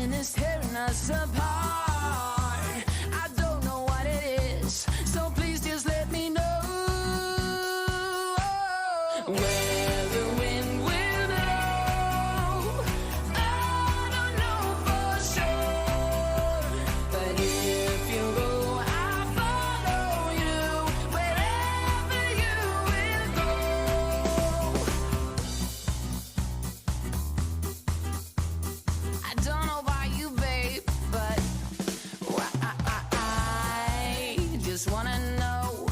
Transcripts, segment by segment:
something is tearing us apart. I don't know what it is, so please just let me know where the wind will blow. I don't know for sure, but if you go, I'll follow you wherever you will go. I don't know about you, babe, but I just wanna know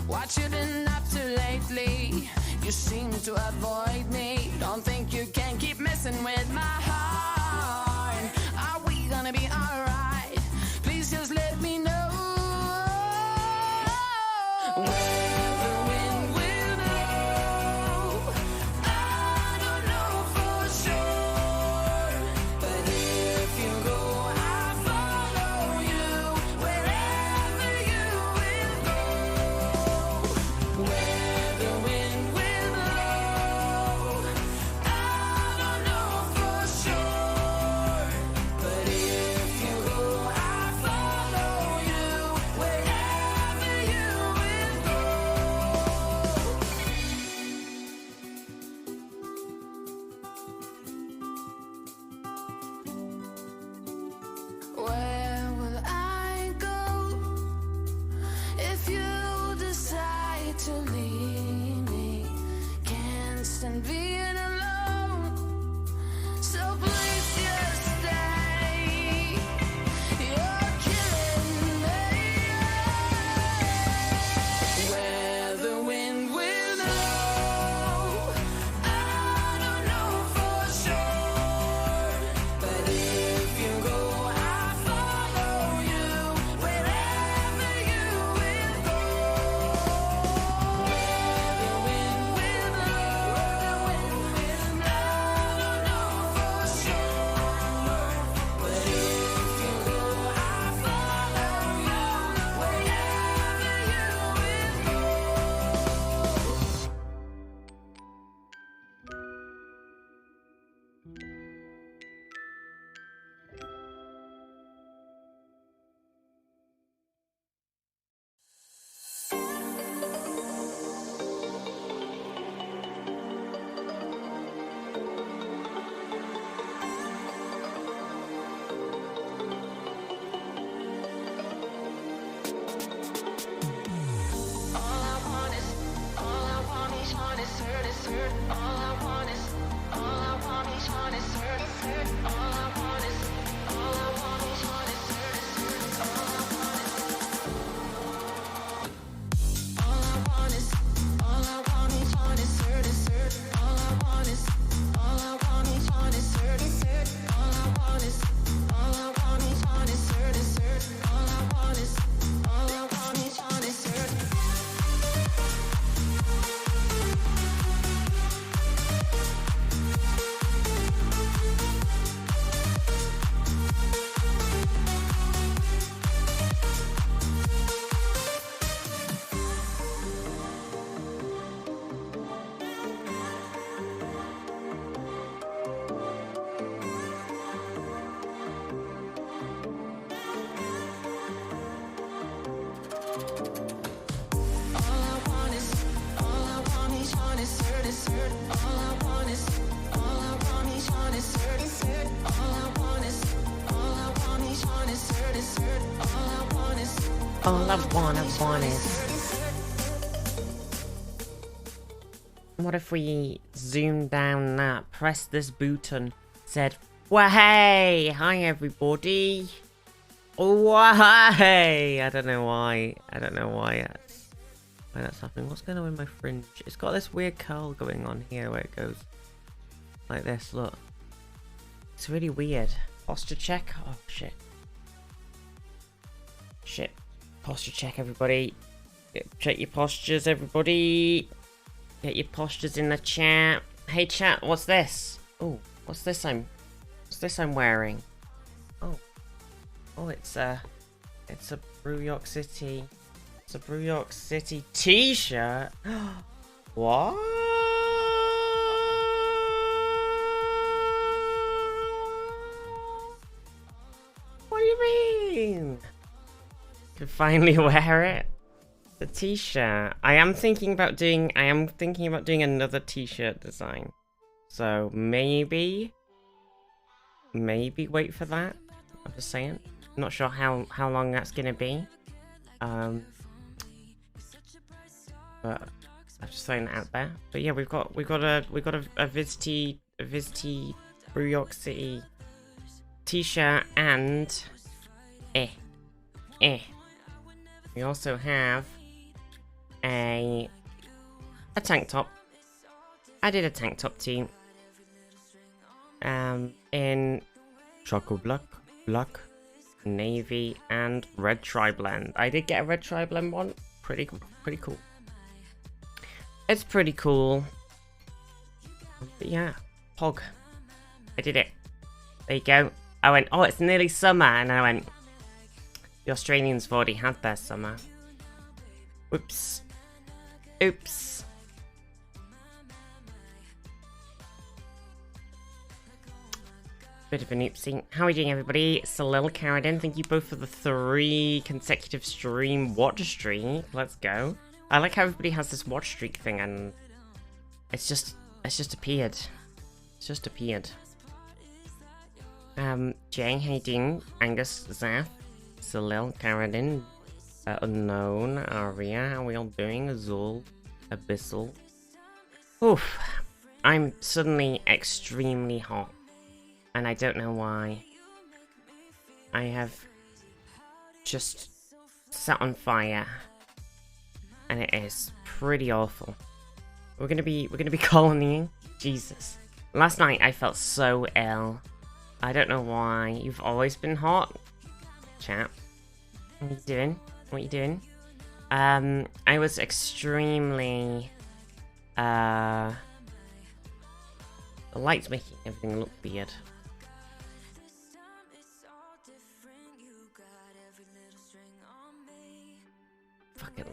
what you've been up to lately. You seem to avoid me. Don't think you can keep messing with my heart. Are we gonna be alright? Please just let me know where the wind will blow. I don't know for sure, but if you go, I'll follow you wherever you will go. Where the wind will blow. I don't know for sure, but if you go, I'll follow you wherever you will go. Where will I go if you decide to leave me? Can't stand being alone, so please just stay. You're killing me. Where the wind will blow, I don't know for sure, but if you go, I'll follow you wherever you will go. Where the wind will blow, I don't know for sure, but if you go, I'll follow you wherever you will go. All I want is. What if we zoom down that, press this button, said, "Well, hey, hi everybody." Oh, hey. I don't know why. I don't know why that's happening. What's going on with my fringe? It's got this weird curl going on here where it goes like this. Look, it's really weird. Posture check. Oh shit. Shit. Posture check, everybody. Check your postures, everybody. Get your postures in the chat. Hey chat, what's this? Oh, what's this I'm wearing? Oh, it's a Brew York City. It's a Brew York City t-shirt. What? Zoom. Could finally wear it. The t-shirt. I am thinking about doing another t-shirt design. So maybe wait for that. I'm just saying. Not sure how long that's gonna be. But I'm just throwing it out there. But yeah, we've got a Vizty Brew York City t-shirt and we also have a tank top. I did a tank top too. In chocolate black, navy, and red tri-blend. I did get a red tri-blend one. Pretty cool. It's pretty cool. But yeah, Pog. I did it. There you go. I went, oh, it's nearly summer, and I went, the Australians have already had their summer. Whoops. Oops. Bit of an oopsie. How are we doing, everybody? Salil Carradine, thank you both for the 3 consecutive stream watch streak. Let's go. I like how everybody has this watch streak thing, and it's just appeared. It's just appeared. Jay, how you doing? Angus, Zaf, Salil Carradine, Unknown, Aria, how are we all doing? Azul, Abyssal. Oof. I'm suddenly extremely hot. And I don't know why. I have just sat on fire. And it is pretty awful. We're gonna be colonying. Jesus. Last night I felt so ill. I don't know why. You've always been hot. Chat. What are you doing? What are you doing? I was extremely the lights making everything look weird. Fucking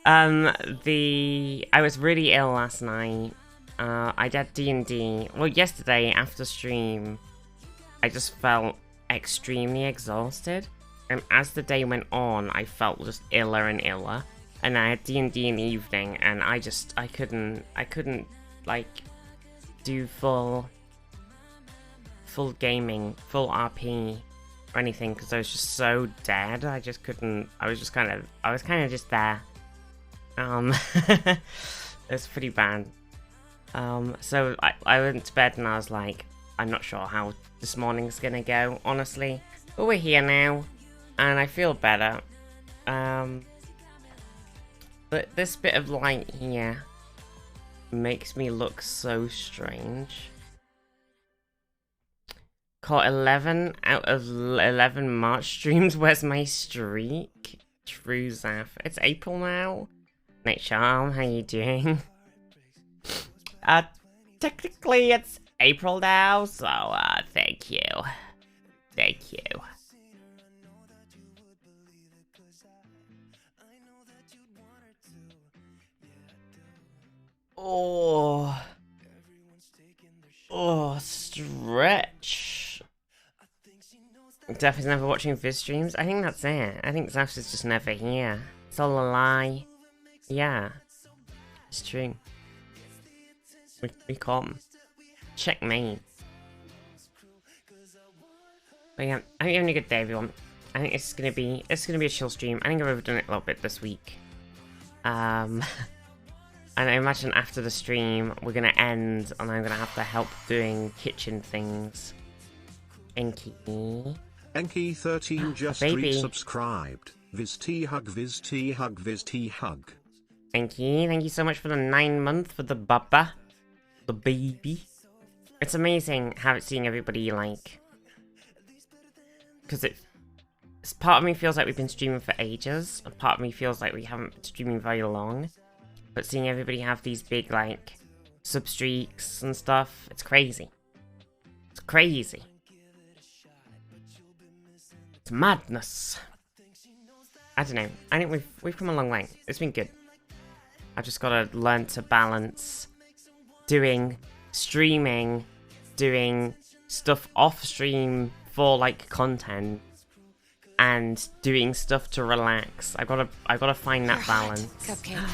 I was really ill last night. I did D&D. Well, yesterday after stream, I just felt extremely exhausted. And as the day went on, I felt just iller and iller. And I had D&D in the evening, and I couldn't like do full gaming, full RP or anything, because I was just so dead. I just couldn't. I was kind of just there. It was pretty bad. So I went to bed and I was like, I'm not sure how this morning's gonna go, honestly. But we're here now, and I feel better. But this bit of light here makes me look so strange. Caught 11 out of 11 March streams. Where's my streak? True Zaf. It's April now. Night Charm, how you doing? Technically it's April now, so thank you. Thank you. Oh, stretch. Zaf is never watching Viz streams. I think that's it. I think Zaf is just never here. It's all a lie. Yeah, it's true. We caught him. Checkmate. But yeah, I hope you're having a good day, everyone. I think it's gonna be a chill stream. I think I've overdone it a little bit this week. And I imagine after the stream we're gonna end, and I'm gonna have to help doing kitchen things. Enki. Enki13 just resubscribed. Viz hug, Viz hug, Viz hug. Thank you so much for the 9 month for the baba. The baby. It's amazing how it's seeing everybody like, because it's part of me feels like we've been streaming for ages, and part of me feels like we haven't been streaming very long. But seeing everybody have these big like sub streaks and stuff, it's crazy. It's crazy. It's madness. I don't know. I think we've come a long way. It's been good. I've just gotta learn to balance doing streaming, doing stuff off stream for like content and doing stuff to relax. I gotta find that balance. Cupcake.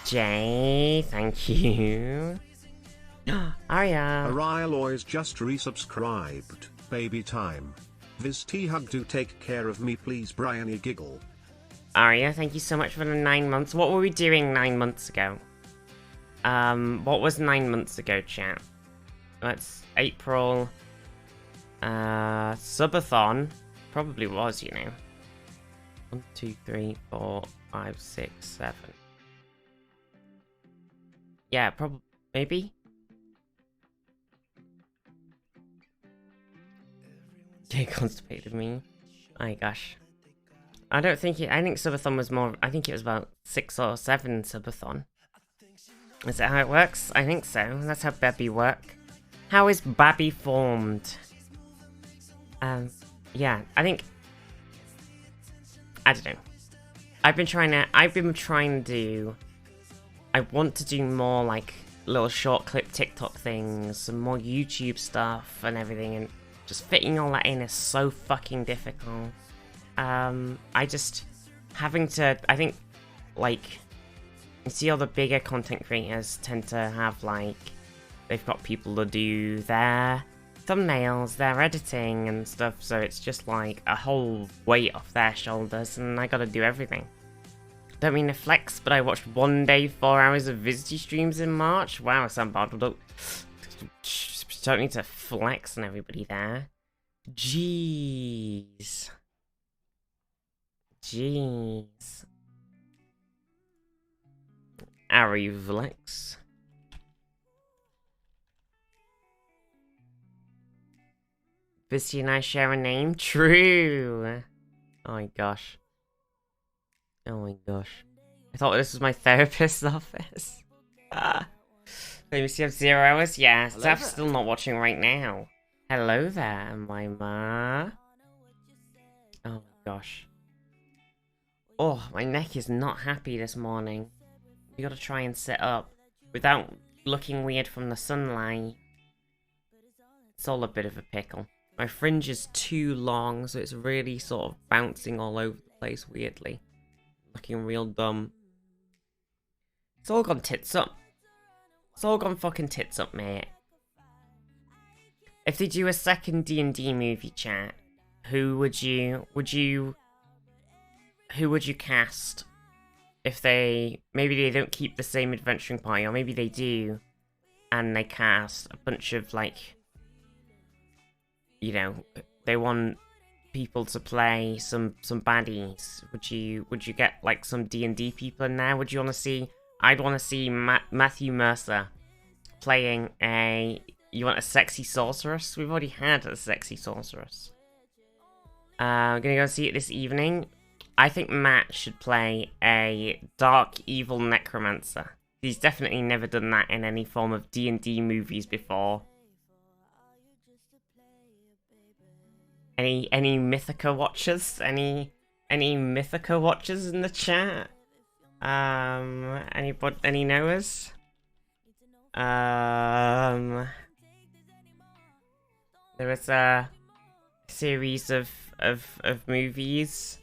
Jay, thank you. Arya. Arialoy's just resubscribed. Baby time. Viz T-Hug do take care of me please Bryony giggle. Arya, thank you so much for the 9 months. What were we doing 9 months ago? What was 9 months ago, chat? That's April. Subathon. Probably was, you know. 1, 2, 3, 4, 5, 6, 7. Yeah, probably. Maybe? Jay constipated me. Oh my gosh. I don't think it. I think Subathon was more. I think it was about 6 or 7 Subathon. Is that how it works? I think so. That's how Babby work. How is Babby formed? Yeah, I think. I don't know. I've been trying to do. I want to do more like little short clip TikTok things, some more YouTube stuff and everything, and just fitting all that in is so fucking difficult. I just having to. I think like you see all the bigger content creators tend to have like they've got people to do their thumbnails, their editing and stuff, so it's just like a whole weight off their shoulders, and I gotta do everything. Don't mean to flex, but I watched 1 day 4 hours of Vizzy streams in March. Wow, some bottled. Don't need to flex on everybody there. Jeez. Jeez. Ari flex. Vizzy and I share a name? True. Oh my gosh. Oh my gosh. I thought this was my therapist's office. Let me see, I have 0 hours? Yeah, Zaf's still not watching right now. Hello there, my ma. Oh my gosh. Oh, my neck is not happy this morning. You gotta try and sit up without looking weird from the sunlight. It's all a bit of a pickle. My fringe is too long, so it's really sort of bouncing all over the place weirdly. Looking real dumb. It's all gone tits up. It's all gone fucking tits up, mate. If they do a second D&D movie, chat, who would you cast? If maybe they don't keep the same adventuring party, or maybe they do, and they cast a bunch of like, you know, they want people to play some baddies. Would you get like some D&D people in there? Would you want to see? I'd want to see Matthew Mercer playing you want a sexy sorceress? We've already had a sexy sorceress. I'm gonna go see it this evening. I think Matt should play a dark evil necromancer. He's definitely never done that in any form of D&D movies before. Any Mythica watchers? Any Mythica watchers in the chat? Any knowers? There was a series of movies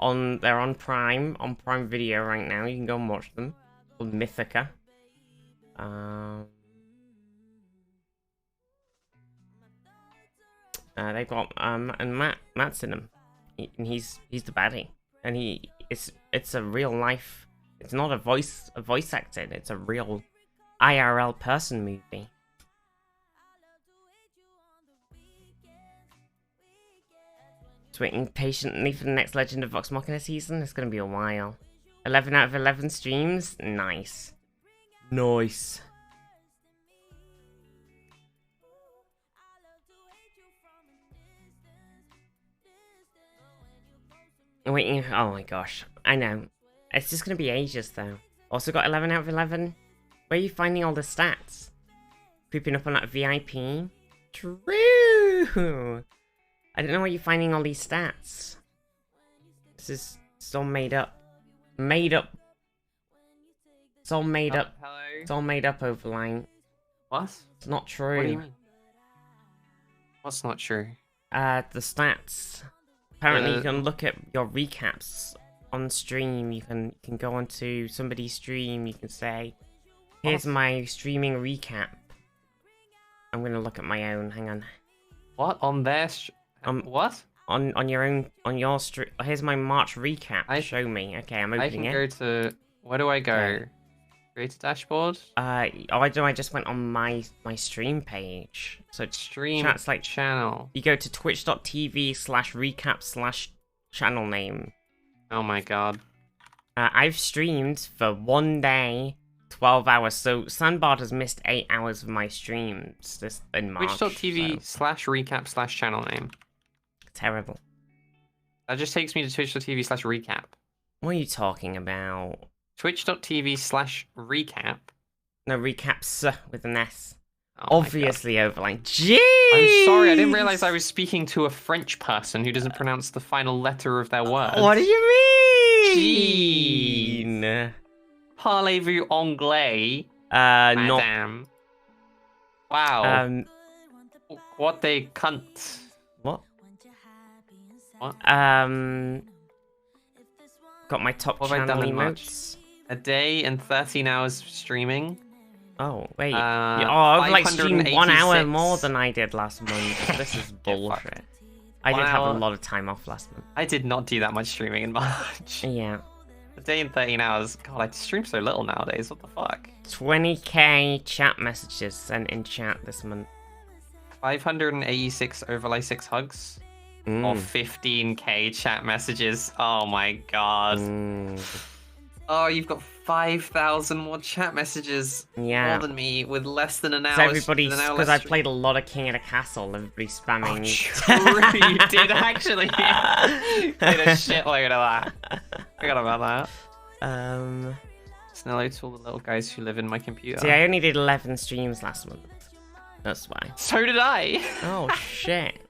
they're on Prime Video right now. You can go and watch them. Called Mythica. They've got and Matt's in them, and he's the baddie, and it's a real life. It's not a voice acting. It's a real IRL person movie. Just waiting patiently for the next Legend of Vox Machina season. It's gonna be a while. 11 out of 11 streams. Nice. Nice. Waiting. Oh my gosh. I know. It's just gonna be ages though. Also got 11 out of 11. Where are you finding all the stats? Creeping up on that VIP? True! I don't know where you're finding all these stats. This is so made up. Made up. It's all made up. Hello? It's all made up, Overline. What? It's not true. What do you mean? What's not true? The stats. Apparently, you Uh, can look at your recaps on stream. You can go onto somebody's stream. You can say, "Here's What? my streaming recap." I'm gonna look at my own. Hang on. What on their? What? On your stream. Here's my March recap. Show me. Okay, I'm I opening can it. go to. Where do I go? Okay. Create a dashboard. I just went on my stream page. So it's Stream chat's like channel. you go to twitch.tv/recap/channel name. Oh my god. I've streamed for 1 day, 12 hours. So Sandbar has missed 8 hours of my streams this in March. Twitch.tv/recap/channel name. Terrible. That just takes me to twitch.tv/recap. What are you talking about? Twitch.tv/recap. No, recaps with an S. Oh my Obviously overline. Jeez! I'm sorry, I didn't realize I was speaking to a French person who doesn't pronounce the final letter of their words. What do you mean? Parlez-vous anglais? Not. Madame. Wow. What they cunt. What? What? Got my top What have I channel done in March? emotes. A day and 13 hours streaming. Oh, wait. I've I've streamed 1 hour more than I did last month. This is bullshit. I did have a lot of time off last month. I did not do that much streaming in March. Yeah. A day and 13 hours. God, I stream so little nowadays. What the fuck? 20k chat messages sent in chat this month. 586 overlay 6 hugs. Or 15k chat messages. Oh my god. Oh, you've got 5,000 more chat messages. Yeah. More than me with less than an hour. So everybody's, because I've played a lot of King of the Castle, everybody's spamming. Oh, true, you did actually. Did a shitload of that. Forgot about that. Snello to all the little guys who live in my computer. See, I only did 11 streams last month. That's why. So did I. Oh, shit.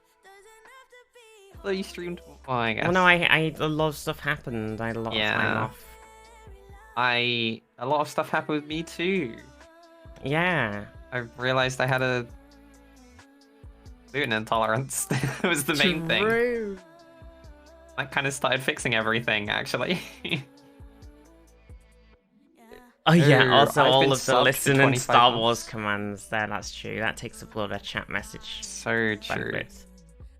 So you streamed. Well, I guess. Well, no, a lot of stuff happened. I had a lot of time off. A lot of stuff happened with me too. Yeah. I realized I had a gluten intolerance. That was the main thing. That kind of started fixing everything, actually. Oh yeah, also I've all been of the subbed for listen and 25 Star months. Wars commands there, that's true. That takes up a lot of chat message. So true. bandwidth.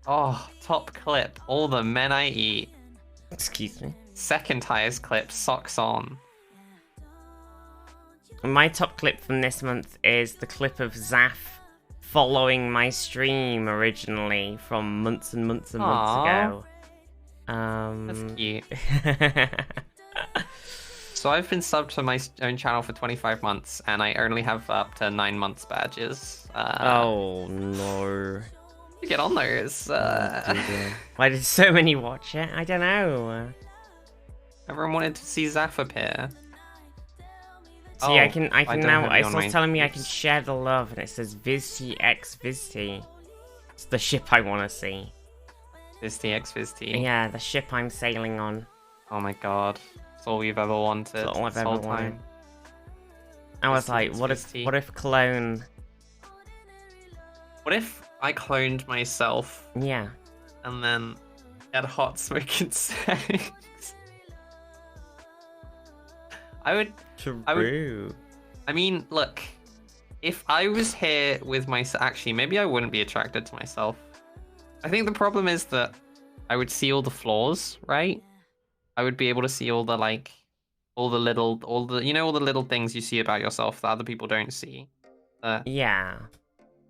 Oh, top clip. All the men I eat. Excuse me. Second highest clip, socks on. My top clip from this month is the clip of Zaf following my stream originally from months and months and months ago. That's cute. So I've been subbed to my own channel for 25 months, and I only have up to 9 months badges. Oh no. Get on those. Why did so many watch it? I don't know. Everyone wanted to see Zaf appear. See, I can now. It's not telling me I can share the love, and it says Vizty X Vizty. It's the ship I want to see. Vizty X Vizty. Yeah, the ship I'm sailing on. Oh my god, it's all we've ever wanted. It's all I've this ever whole wanted. time. I was Vizty like, X what Vizty. if clone? What if I cloned myself Yeah. and then had hot smoking sex? True. I mean, look, if I was here with myself, actually, maybe I wouldn't be attracted to myself. I think the problem is that I would see all the flaws, right? I would be able to see all the all the little things you see about yourself that other people don't see. Yeah.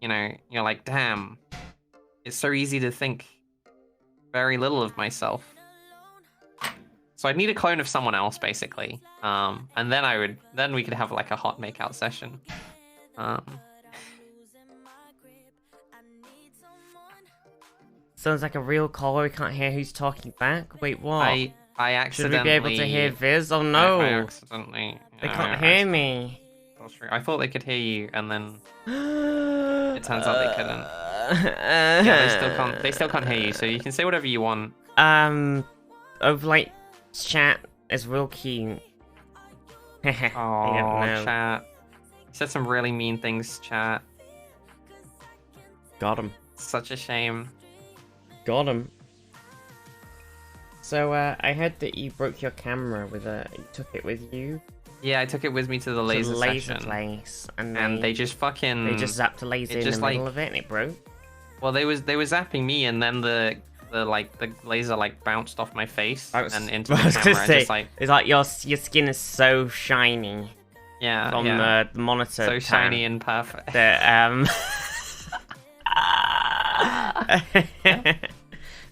You're like, damn, it's so easy to think very little of myself. So I'd need a clone of someone else, basically. And then we could have like a hot makeout session. Sounds like a real caller. We can't hear who's talking back. Wait, what? I accidentally... Should we be able to hear Viz? Oh no! I accidentally... They can't hear me. That's true. I thought they could hear you, and then it turns out they couldn't. Yeah, they still can't hear you, so you can say whatever you want. Like, chat is real cute. Oh, know. chat. You said some really mean things, chat. Got him. Such a shame. Got him. So, I heard that you broke your camera with you took it with you Yeah, I took it with me to the to laser, the laser session, place, and they just fucking they just zapped a laser in the just, middle like- of it, and it broke. Well, they were zapping me, and then the laser like bounced off my face and into the I was camera. gonna And say, just like it's like your skin is so shiny yeah, from yeah. the monitor. So shiny and perfect. that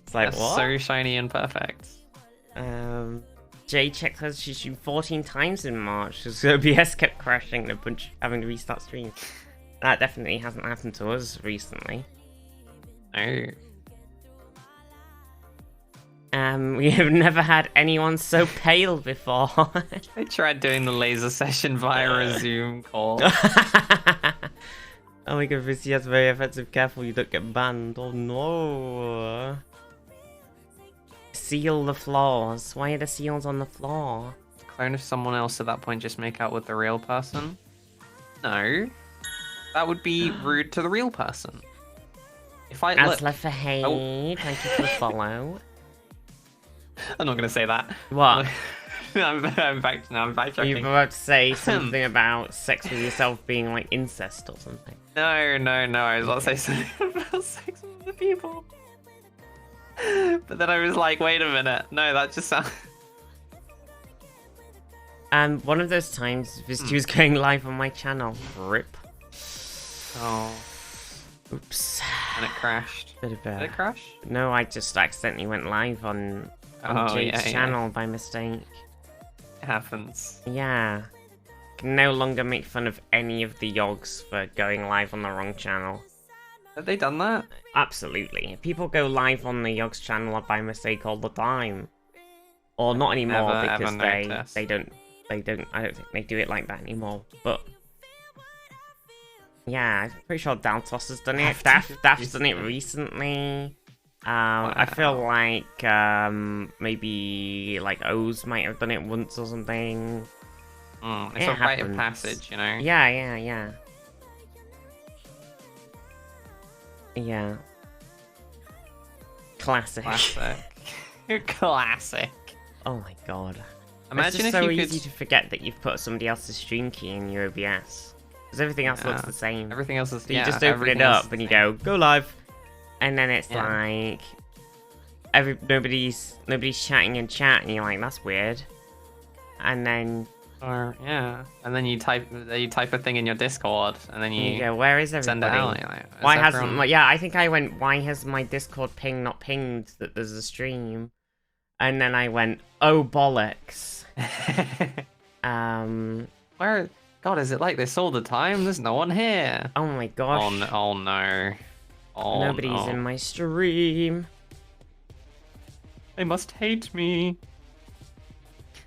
it's like That's what? so shiny and perfect. Jay checked her she streamed 14 times in March because OBS kept crashing and a bunch having to restart streams. That definitely hasn't happened to us recently. No. We have never had anyone so pale before. I tried doing the laser session via a Zoom call. Oh my god, this has very offensive. Careful, you don't get banned. Oh no. Seal the floors. Why are the seals on the floor? Clone of someone else at that point, just make out with the real person? No. That would be rude to the real person. If I look, Asla for hate. Thank you for the follow. I'm not gonna say that. What? I'm back now. I'm Are you backtracking. about to say something about sex with yourself being like incest or something? No. I was about to say something about sex with other people. But then I was like, wait a minute. No, that just sounds. One of those times, Vistu was going live on my channel. Rip. Oh, Oops. and it crashed. Bit of Did it crash? No, I just accidentally went live on Oh, Jade's yeah. channel by mistake. It happens. Yeah. Can no longer make fun of any of the yogs for going live on the wrong channel. Have they done that? Absolutely. People go live on the yogs channel by mistake all the time. Or not anymore Never, because ever noticed. they don't I don't think they do it like that anymore. But yeah, I'm pretty sure Daltos has done it. Daft's done it recently. I feel like maybe like O's might have done it once or something. It's It a rite of happens. passage, you know? Yeah. Classic. Classic. Oh my god. Imagine it's if just so you easy could. to forget that you've put somebody else's stream key in your OBS. Because everything else looks the same. Everything else is. So you just open it up and you go live. And then it's like nobody's chatting in chat and you're like, that's weird. And then and then you type a thing in your Discord, and then you you go, where is send it everybody? out. You're like, Why "Is hasn't everyone-" I think I went, why has my Discord ping not pinged that there's a stream? And then I went, oh bollocks. Where? God, is it like this all the time? There's no one here. Oh my gosh. Oh no. Oh, Nobody's no. in my stream. They must hate me.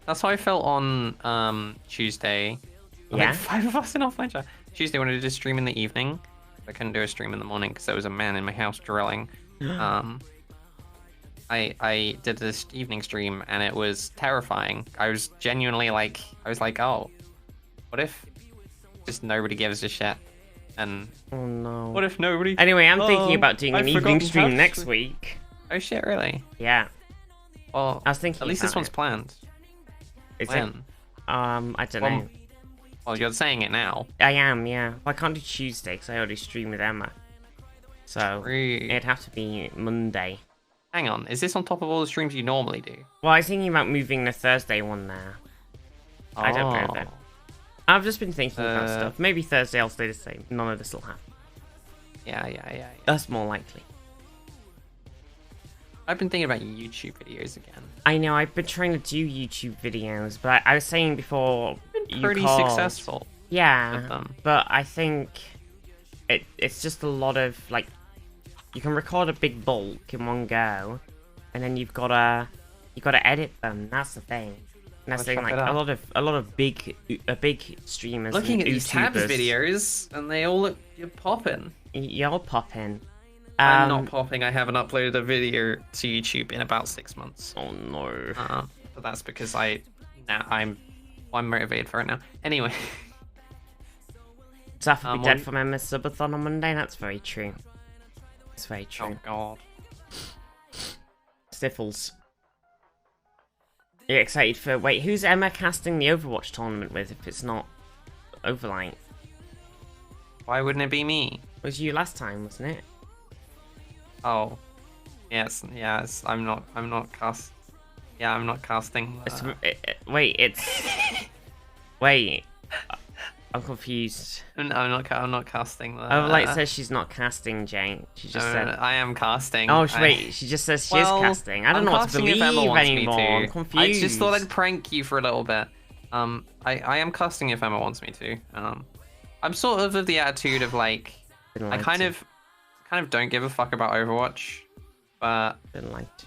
That's how I felt on Tuesday. Yeah? Like 5 of us in offline chat. Tuesday when I did a stream in the evening. I couldn't do a stream in the morning because there was a man in my house drilling. I did this evening stream and it was terrifying. I was genuinely like, oh, what if just nobody gives a shit? And Oh no. what if nobody? Anyway, I'm thinking about doing an I've evening forgotten stream how next to- week. Oh shit, really? Yeah. Well, I was thinking at least this about one's it. planned. Is When? it? I don't Well, know. Well, you're saying it now. I am, yeah. Well, I can't do Tuesday because I already stream with Emma. So, Rude. it'd have to be Monday. Hang on, is this on top of all the streams you normally do? Well, I was thinking about moving the Thursday one there. I don't know then. I've just been thinking about stuff. Maybe Thursday I'll stay the same. None of this will happen. Yeah. That's more likely. I've been thinking about YouTube videos again. I know, I've been trying to do YouTube videos, but I was saying before you Pretty called, successful. Yeah, with them. but I think it's just a lot of, like, you can record a big bulk in one go, and then you've gotta edit them. That's the thing. And that's the thing, Gotta like chop it a lot of big streamers. Looking and at these tabs YouTubers, videos, and they all look you're popping. You're popping. I'm not popping. I haven't uploaded a video to YouTube in about 6 months. Oh no. But that's because I'm motivated for it now. Anyway, Staff will be what- dead from Emma's subathon on Monday. That's very true. It's very true. Oh god. Sniffles. Are you excited for... Wait, who's Emma casting the Overwatch tournament with if it's not Overlight? Why wouldn't it be me? It was you last time, wasn't it? Oh. Yes, yes. I'm not cast. Yeah, I'm not casting. Wait, it's... Wait. I'm confused. I'm not casting. Overlight says she's not casting, Jane. She just said... I am casting. Oh, wait, she just says she is casting. I don't know what to believe anymore. I'm confused. I just thought I'd prank you for a little bit. I am casting if Emma wants me to. I'm sort of the attitude of like, I kind of don't give a fuck about Overwatch, but didn't like to.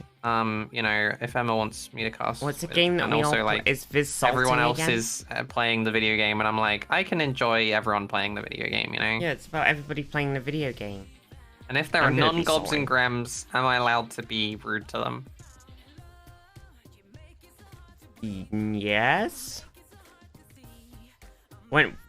you know, if Emma wants me to cast, well, it's a game that we also all like is Viz salting everyone else again? is playing the video game, and I'm like, I can enjoy everyone playing the video game, you know? Yeah, it's about everybody playing the video game. And if there are I'm gonna be non-gobs salting. and grams, am I allowed to be rude to them? Yes.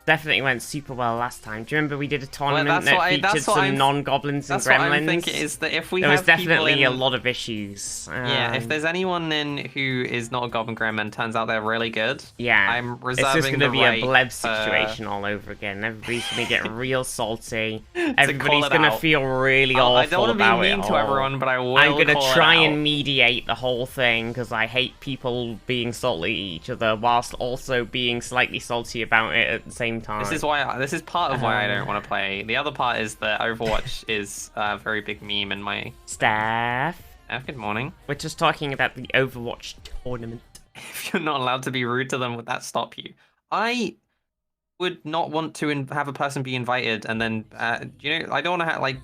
Definitely went super well last time. Do you remember we did a tournament that featured some non-goblins and gremlins? That's what I'm thinking, is that if we there was have people definitely in... a lot of issues. Yeah, if there's anyone in who is not a goblin grem and turns out they're really good, yeah, I'm reserving it's just going to be right a bleb situation all over again. Everybody's going to get real salty. Everybody's going to feel really awful I don't want to about be it mean to all. everyone, but I will I'm going to call try it out. and mediate the whole thing because I hate people being salty at each other whilst also being slightly salty about it at the same time. This is part of why I don't want to play. The other part is that Overwatch is a very big meme in my... Steph, Good morning. we're just talking about the Overwatch tournament. If you're not allowed to be rude to them, would that stop you? I would not want to have a person be invited and then, you know, I don't want to have, like,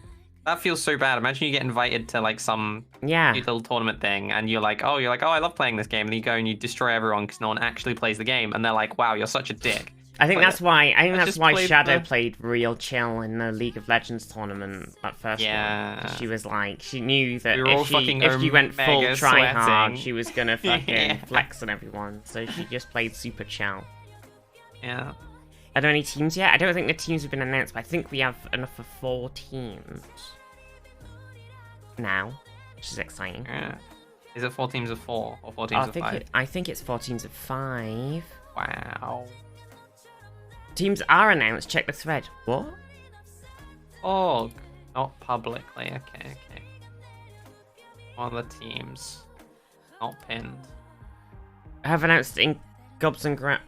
that feels so bad. Imagine you get invited to, like, some Yeah. cute little tournament thing, and you're like, oh, I love playing this game, and you go and you destroy everyone because no one actually plays the game, and they're like, wow, you're such a dick. I think But that's why. I think that's just why played Shadow the- played real chill in the League of Legends tournament that first Yeah. one. She was like, she knew that We were all if she fucking went full mega try hard, sweating. she was gonna fucking Yeah. flex on everyone. So she just played super chill. Yeah. Are there any teams yet? I don't think the teams have been announced, but I think we have enough for 4 teams now, which is exciting. Yeah. Is it 4 teams of 4 or 4 teams of 5? I think it's 4 teams of 5. Wow. Teams are announced. Check the thread. What? Oh, not publicly. Okay. What are the teams? Not pinned. I have announced in Gobs and Grant.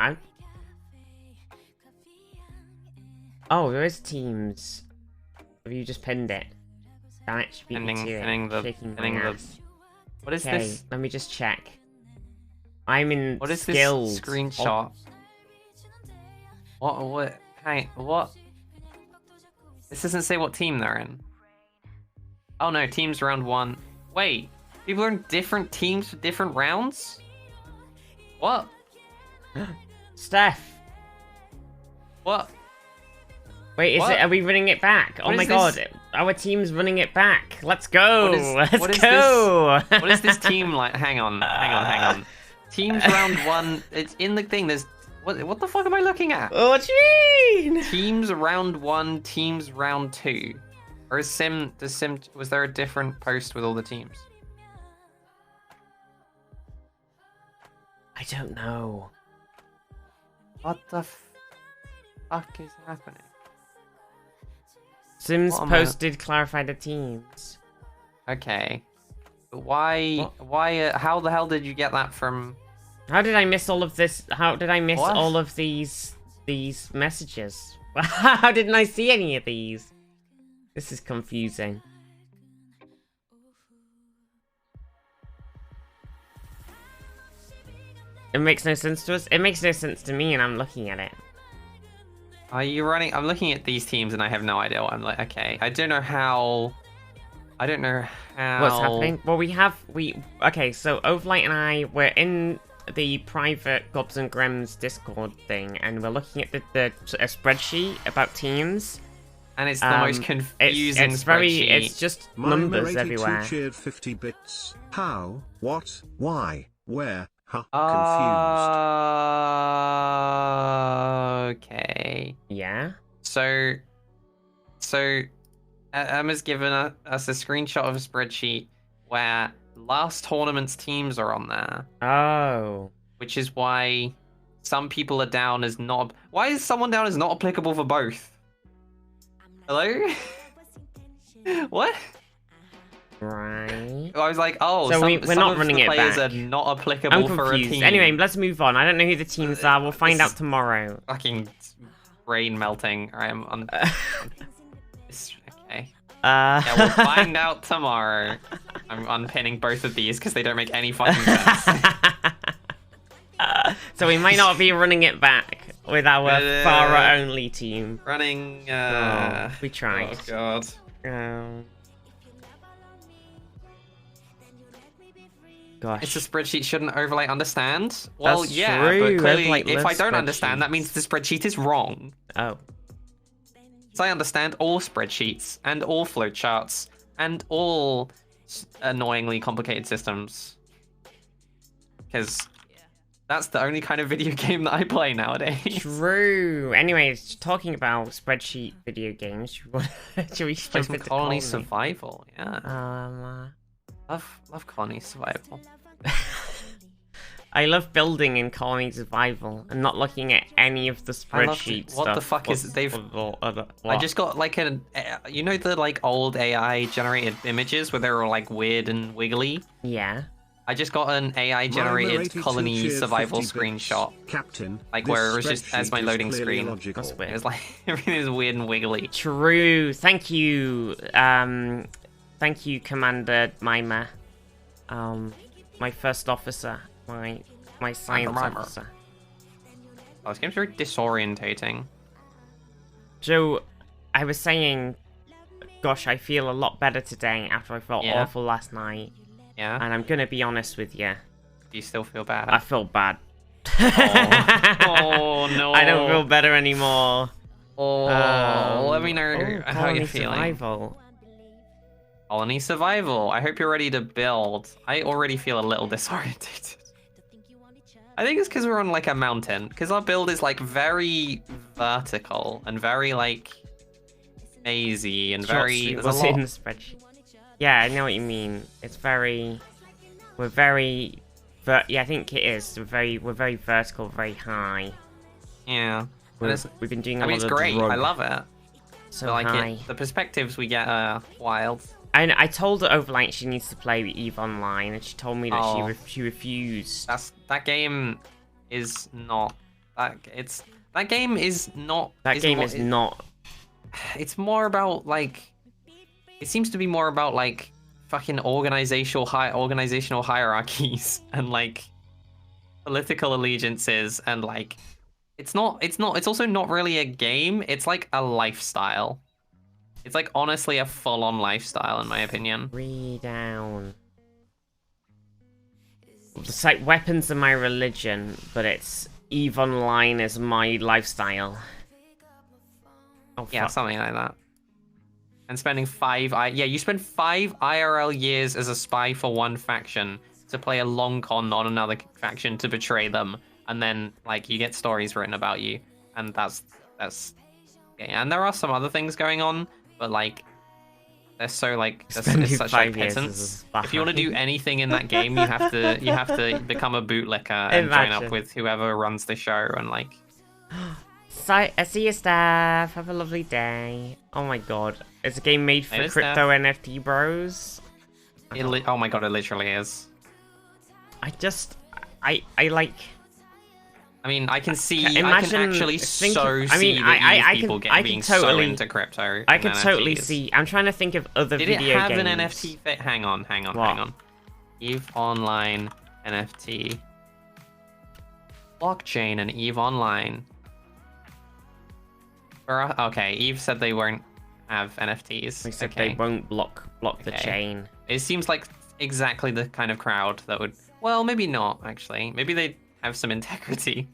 Oh, there is teams. Have you just pinned it? Damn it, she beat me to it. Pinning the. What is Okay, this? let me just check. I'm in What is skills. this screenshot? What? Hang. What? This doesn't say what team they're in. Oh no, teams round 1. Wait, people are in different teams for different rounds? What? Steph. What? Wait, What? are we running it back? Oh What my is god, this? our team's running it back. Let's go. What Let's is go. What is this team like? Hang on. Teams round 1. It's in the thing. There's what the fuck am I looking at? Oh, what do you mean? Teams round 1, teams round 2. Or was there a different post with all the teams? I don't know. What the fuck is happening? Sims What am I- posted clarify the teams. Okay. But why, What? how the hell did you get that from... How did I miss all of this? How did I miss What? all of these messages? How didn't I see any of these? This is confusing. It makes no sense to us. It makes no sense to me, and I'm looking at it. Are you running? I'm looking at these teams and I have no idea what I'm like. Okay, I don't know how. What's happening? Well, okay, so Overlight and I were in the private Gobs and Grems Discord thing, and we're looking at a spreadsheet about teams. And it's the most confusing it's very, spreadsheet. it's just numbers Mimer82 everywhere. cheered 50 bits. How? What? Why? Where? Huh? Confused. Okay. Yeah? So Emma's given us a screenshot of a spreadsheet where last tournament's teams are on there, Oh. which is why some people are down as not. Why is someone down as not applicable for both? Hello? What? Right. I was like, oh, So we're some not of running the it players back. are not applicable I'm for a confused. team. Anyway, let's move on. I don't know who the teams are. We'll find out tomorrow. Fucking brain melting. I am on. Okay. Yeah, we'll find out tomorrow. I'm unpinning both of these because they don't make any fucking sense. So we might not be running it back with our Farah only team. Running. We tried. Oh god. Gosh. It's a spreadsheet shouldn't overlay understand. Well, That's yeah, true. but clearly, Overlay if I lives don't understand, that means the spreadsheet is wrong. Oh. So I understand all spreadsheets and all flowcharts and all annoyingly complicated systems. Because that's the only kind of video game that I play nowadays. True. Anyways, talking about spreadsheet video games, should we Play jump some into Colony Colony? Survival, yeah. Love Colony Survival. I love building in Colony Survival and not looking at any of the spreadsheet What stuff. the fuck is they've? I What? just got like you know the like old AI generated images where they were like weird and wiggly. Yeah. I just got an AI generated Colony Survival screenshot. Captain, Like where it was just as my loading screen. That's weird. It was like everything was weird and wiggly. True. Thank you. Thank you, Commander Mima. My first officer. My science Mimer. officer. Oh, this game's very disorientating. So, I was saying, gosh, I feel a lot better today after I felt Yeah. awful last night. Yeah. And I'm gonna be honest with you. Do you still feel bad? I feel bad. Oh no. I don't feel better anymore. Oh, let me know how Colony you're feeling. Survival. Colony Survival. I hope you're ready to build. I already feel a little disorientated. I think it's because we're on like a mountain. Because our build is like very vertical and very like mazy and very. There's a What's lot. in the spreadsheet? Yeah, I know what you mean. It's very. We're very. Yeah, I think it is. We're very vertical, very high. Yeah. We've been doing a I mean, lot it's of great. drug. I love it. So But, like high. the perspectives we get are wild. I told her overnight she needs to play EVE Online, and she told me that Oh. she refused. That game is not. That game is not. That game mo- is not. It's more about like. It seems to be more about like fucking organizational hierarchies and like political allegiances and like. It's also not really a game. It's like a lifestyle. It's like honestly a full-on lifestyle in my opinion. Read down. It's like weapons are my religion, but it's EVE Online is my lifestyle. Oh, Yeah, fuck. something like that. And spending you spend 5 IRL years as a spy for one faction to play a long con on another faction to betray them, and then like you get stories written about you, and that's okay. And there are some other things going on, but like they're so like Spending it's such like 5 years as a pittance. spy. If you want to do anything in that game, you have to become a bootlicker and join Imagine. up with whoever runs the show and like. See you, staff. Have a lovely day. Oh my god. It's a game made for Later, crypto NFT bros. Oh my god, it literally is. I like... I mean, I can see. Imagine I can actually thinking- so I see mean, that I people can- I can being so totally- into crypto. I and could totally NFTs. see... I'm trying to think of other Did it video have games. an NFT fit? Hang on. What? EVE Online NFT. Blockchain and EVE Online. Okay, EVE said they won't have NFTs. They said okay. they won't block the Okay. chain. It seems like exactly the kind of crowd that would. Well, maybe not actually. Maybe they have some integrity.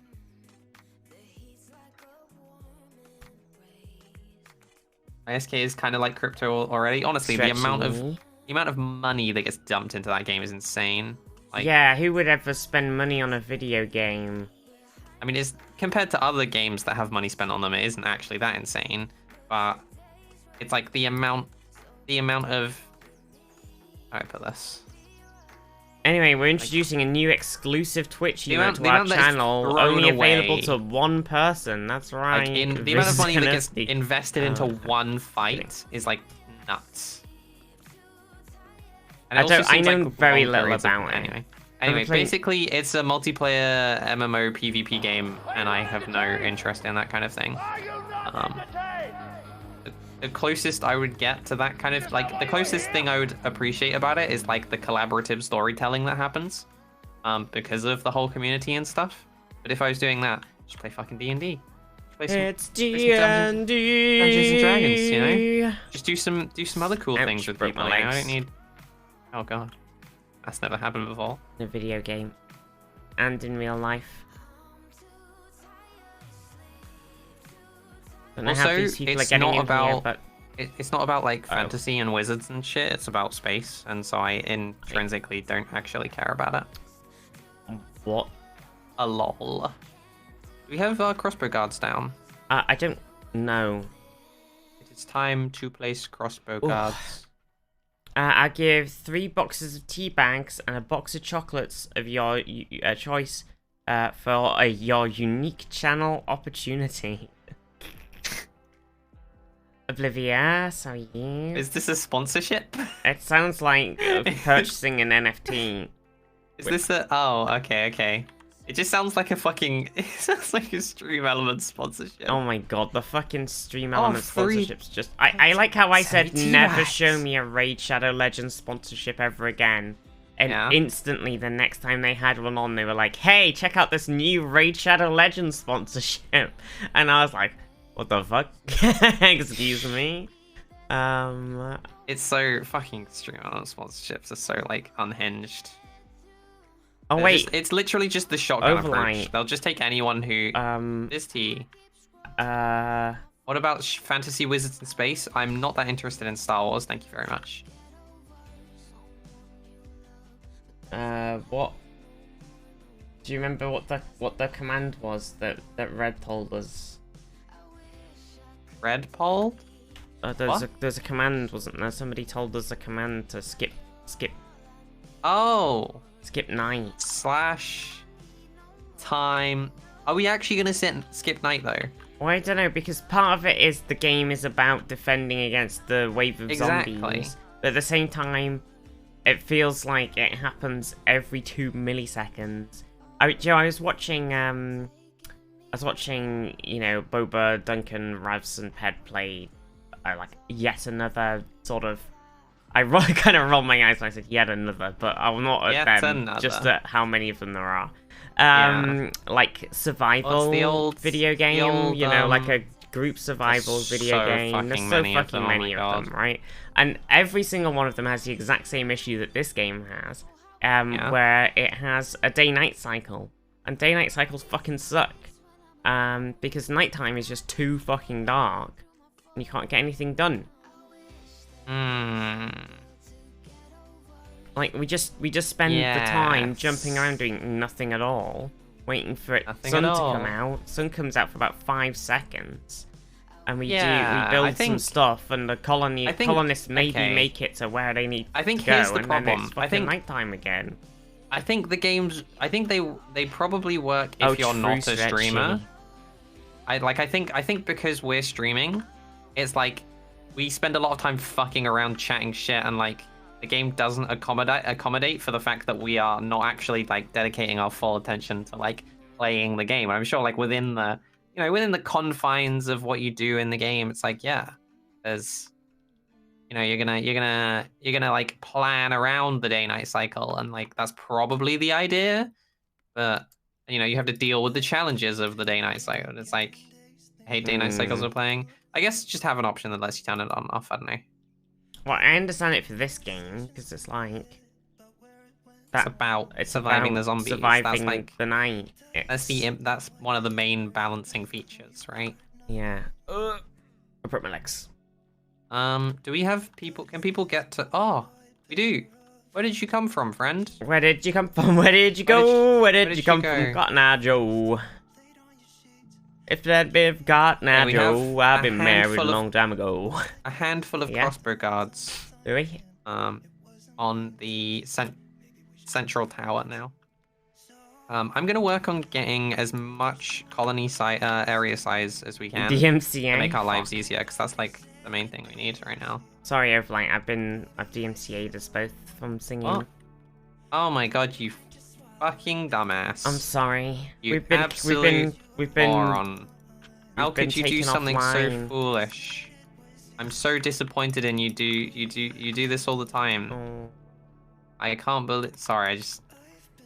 ISK is kind of like crypto already. Honestly, the amount of money that gets dumped into that game is insane. Like, Yeah, who would ever spend money on a video game? I mean, it's compared to other games that have money spent on them, it isn't actually that insane. But it's like the amount the amount of. How do I put this? Anyway, we're introducing a new exclusive Twitch The emote amount- to the our amount that is channel, thrown only available away. to one person. That's right. Like in the amount of money that gets Vicinity. invested into Oh, one fight is like nuts. I also don't- I seems know like very long little periods of- about it. Anyway, playing- basically, it's a multiplayer MMO PvP game, and I have no interest in that kind of thing. The closest I would get to that kind of like the closest thing I would appreciate about it is like the collaborative storytelling that happens, because of the whole community and stuff. But if I was doing that, just play fucking D&D. It's D&D. Dungeons and Dragons, you know. Just do some other cool Ouch, things with broke people. my You know? I legs. don't need. Oh god, that's never happened before. In a video game. And in real life. Don't know how Also, these people are it's getting not in about- here, but It's not about like Oh. fantasy and wizards and shit. It's about space, and so I intrinsically don't actually care about it. what? A lol. We have crossbow guards down. I don't know. It is time to place crossbow guards. I give 3 boxes of tea bags and a box of chocolates of your choice for your unique channel opportunity. Oblivious, how are you? Is this a sponsorship? It sounds like purchasing an NFT. Is this a? Oh, okay. It just sounds like a fucking. It sounds like a Stream Element sponsorship. Oh my god, the fucking Stream Oh, Element 3 sponsorships just... I like how I said 70 never racks. show me a Raid Shadow Legends sponsorship ever again. And Yeah. instantly, the next time they had one on, they were like, hey, check out this new Raid Shadow Legends sponsorship. And I was like, what the fuck? Excuse me? It's so fucking Stream Element sponsorships are so like unhinged. Oh, They're wait. just- it's literally just the shotgun Overlight. approach. They'll just take anyone who. This tea. What about fantasy wizards in space? I'm not that interested in Star Wars. Thank you very much. What? Do you remember what the command was that Red told us? Red Pole? There's a command, wasn't there? Somebody told us a command to skip Oh. night. /time. Are we actually gonna skip night though? Well, I don't know, because part of it is the game is about defending against the wave of Exactly. zombies. But at the same time, it feels like it happens every 2 milliseconds. I was watching, you know, Boba, Duncan, Ravs, and Ped play, like, yet another sort of... I kind of rolled my eyes when I said yet another, but I'm not at Yet them, another. just at how many of them there are. Yeah. Like, survival Well, it's the old- video game, the old, you know, like a group survival there's video so game. fucking There's so many of fucking them, oh many my of them, God. right? And every single one of them has the exact same issue that this game has, Yeah. where it has a day-night cycle. And day-night cycles fucking suck. Because nighttime is just too fucking dark. And you can't get anything done. Like, we just spend the time Yes. jumping around doing nothing at all, waiting for it Nothing sun at to all. come out. Sun comes out for about 5 seconds. And we Yeah, build I some think- stuff, and the I think- colonists maybe okay. make it to where they need I think to go, here's the and problem. then it's I fucking think- nighttime again. I think the games. I think they probably work if Oh, you're true, not a stretchy. streamer. I think because we're streaming, it's like we spend a lot of time fucking around chatting shit, and like the game doesn't accommodate for the fact that we are not actually like dedicating our full attention to like playing the game. I'm sure like within the confines of what you do in the game, it's like there's you're gonna like plan around the day-night cycle, and like that's probably the idea, but you have to deal with the challenges of the day-night cycle. And it's like I hate day-night cycles we're playing. I guess just have an option that lets you turn it on and off. I don't know. Well, I understand it for this game, because it's like... It's about surviving the zombies. Surviving That's like the night. that's one of the main balancing features, right? Yeah. I broke my legs. Do we have people? Can people get to? Oh, we do. Where did you come from, friend? Where did you come from? Where did you go? Where did you come go? from, Cotton Eye Joe? If that bit of garden we have I've a been married a handful of- long time ago. A handful of Yeah. crossbow guards Do we? on the central tower now. I'm gonna work on getting as much colony area size as we can DMCA. to make our lives Fuck. easier, because that's like the main thing we need right now. Sorry, I've DMCA'd us both from singing. Oh, oh my god, you fucking dumbass! I'm sorry. You we've been moron. How been could you do taken something so offline. foolish? I'm so disappointed in you. You do this all the time. Oh, I can't believe. Sorry,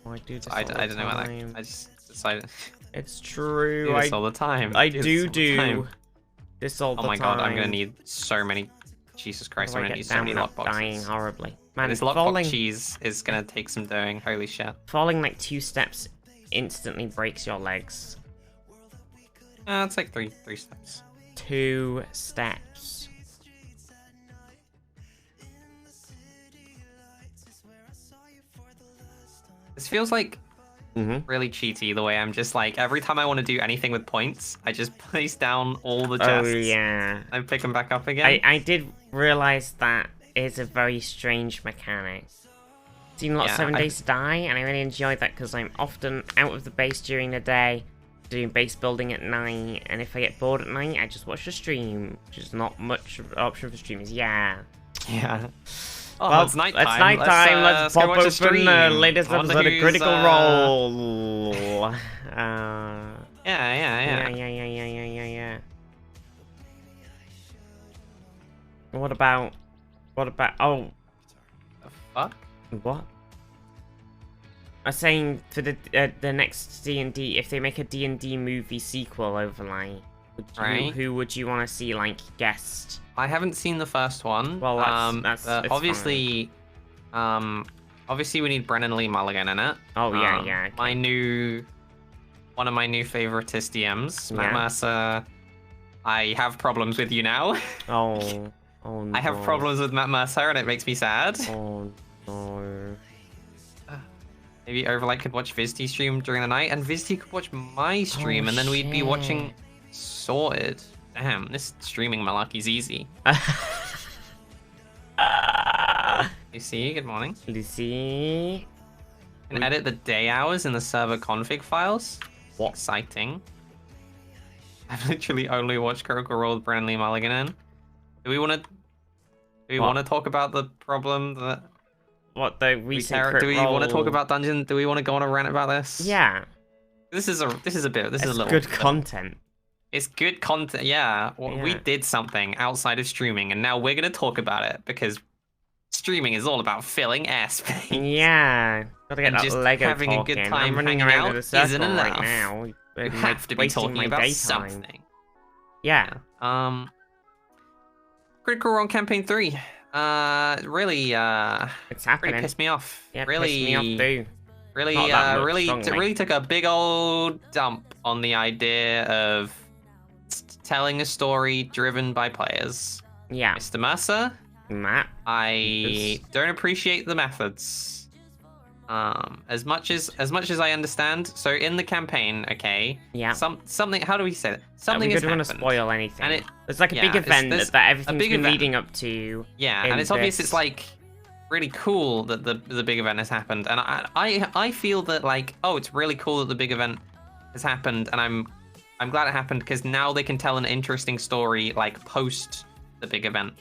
I do this I all don't the know about that. time. I just decided. It's true. Do this all the time. I Do this do all the time. do this all the Oh time. my god, I'm gonna need so many. Jesus Christ, I'm I gonna get need so many down up dying lockboxes. horribly. Man, This lockbox falling, cheese is gonna take some doing. Holy shit. falling like 2 steps instantly breaks your legs. It's like three steps. 2 steps. This feels like Mm-hmm. really cheaty the way I'm just like every time I want to do anything with points, I just place down all the Oh chests. yeah. And pick them back up again. I did realize that is a very strange mechanic. Seen a lot of Yeah, 7 Days to Die, and I really enjoyed that because I'm often out of the base during the day, doing base building at night, and if I get bored at night, I just watch the stream, which is not much of an option for streamers. Yeah. Yeah. Oh, Well, it's nighttime. It's nighttime. Let's go pop watch the open stream. the latest I wonder episode of who's, Critical Role. Yeah. Yeah. What about? Oh, The fuck? what? I was saying for the next D&D, if they make a D&D movie sequel overlay, Right. who would you want to see like guest? I haven't seen the first one. Well, that's it's obviously, obviously we need Brennan Lee Mulligan in it. Oh yeah. Okay. One of my new favoritist DMs, Matt Yeah. Mercer. I have problems with you now. Oh no. I have problems with Matt Mercer, and it makes me sad. Oh no. Maybe Overlight could watch Vizty stream during the night, and Vizty could watch my stream, and then we'd be watching shit. Sorted. Damn, this streaming malarkey's easy. Lucy, good morning. Lucy. And edit the day hours in the server config files. What? Exciting. I've literally only watched Critical Role with Brandon Lee Mulligan in. Do we want to talk about the problem that What the recent do we want to talk about Dungeon? Do we want to go on a rant about this? Yeah. This is a little Good content. It's good content. Yeah. Well, we Yeah. did something outside of streaming, and now we're gonna talk about it because streaming is all about filling airspace. Yeah. Gotta get And that just Lego having a good talking. time I'm running hanging around out in a circle isn't right enough. now. You have to be talking about something. Yeah. Critical Role Campaign 3. Really, It's really happening. pissed me off. Yeah, really, pissed me off too. really, Not that much, really, strongly. really took a big old dump on the idea of telling a story driven by players. Yeah. Mr. Mercer, Matt. I don't appreciate the methods. As much as I understand. So in the campaign, okay. Yeah. Something. How do we say it? Something we has don't want happened. to spoil anything. And it's like a big there's event that everything's big been event. leading up to. Yeah, in and it's obvious this. it's like really cool that the big event has happened, and I feel that like, oh, it's really cool that the big event has happened, and I'm glad it happened because now they can tell an interesting story like post the big event.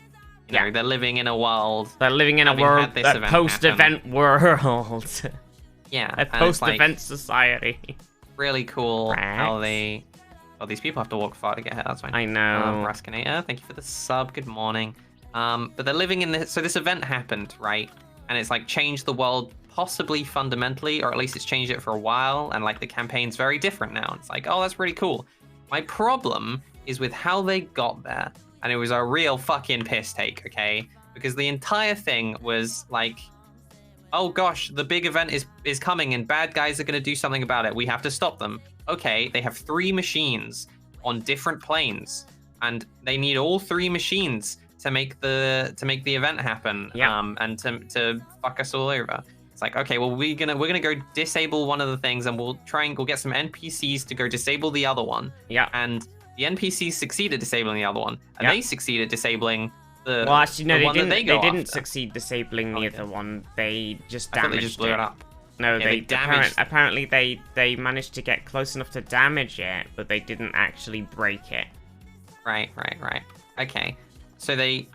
You know, they're living in a world. They're living in a having world, had this a event post-event world. Yeah, A and it's, post-event like, society. really cool how Right. they. Oh, these people have to walk far to get here. That's fine. I know. Raskinator, thank you for the sub. Good morning. But they're living in this. So this event happened, right? And it's like changed the world possibly fundamentally, or at least it's changed it for a while. And like the campaign's very different now. It's like, oh, that's really cool. My problem is with how they got there, and it was a real fucking piss take, okay? Because the entire thing was like, oh gosh, the big event is coming and bad guys are going to do something about it. We have to stop them. Okay, they have 3 machines on different planes, and they need all 3 machines to make the event happen. Yeah. And to fuck us all over. It's like, okay, well we're gonna go disable one of the things, and we'll get some NPCs to go disable the other one. Yeah. And the NPCs succeed at disabling the other one, and they succeed at disabling the. Well, actually, no, the they one didn't. That They didn't after. succeed disabling the other one. They just I thought damaged they just blew it up. No, Yeah, they damaged. apparently they managed to get close enough to damage it, but they didn't actually break it. Right. Okay, so they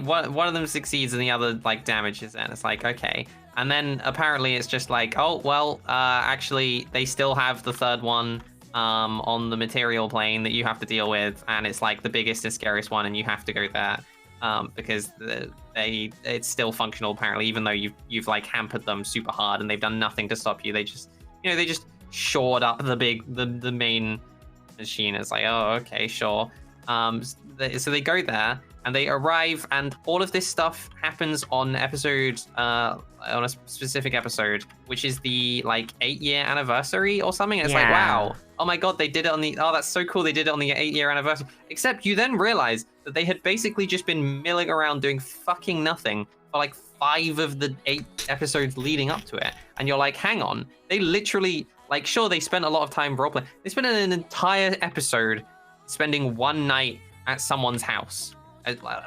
one of them succeeds and the other like damages it, and it's like, okay. And then apparently it's just like, oh well, actually they still have the third one on the material plane that you have to deal with, and it's like the biggest and scariest one, and you have to go there because it's still functional apparently, even though you've like hampered them super hard and they've done nothing to stop you. They just they just shored up the main machine. It's like, oh okay, sure. So they go there and they arrive, and all of this stuff happens on a specific episode, which is the like 8-year anniversary or something. And it's like, wow, oh my god, they did it on the, oh that's so cool, they did it on the 8-year anniversary. Except you then realize that they had basically just been milling around doing fucking nothing for like 5 of the 8 episodes leading up to it, and you're like, hang on, they literally, like, sure, they spent a lot of time roleplaying. They spent an entire episode spending one night at someone's house.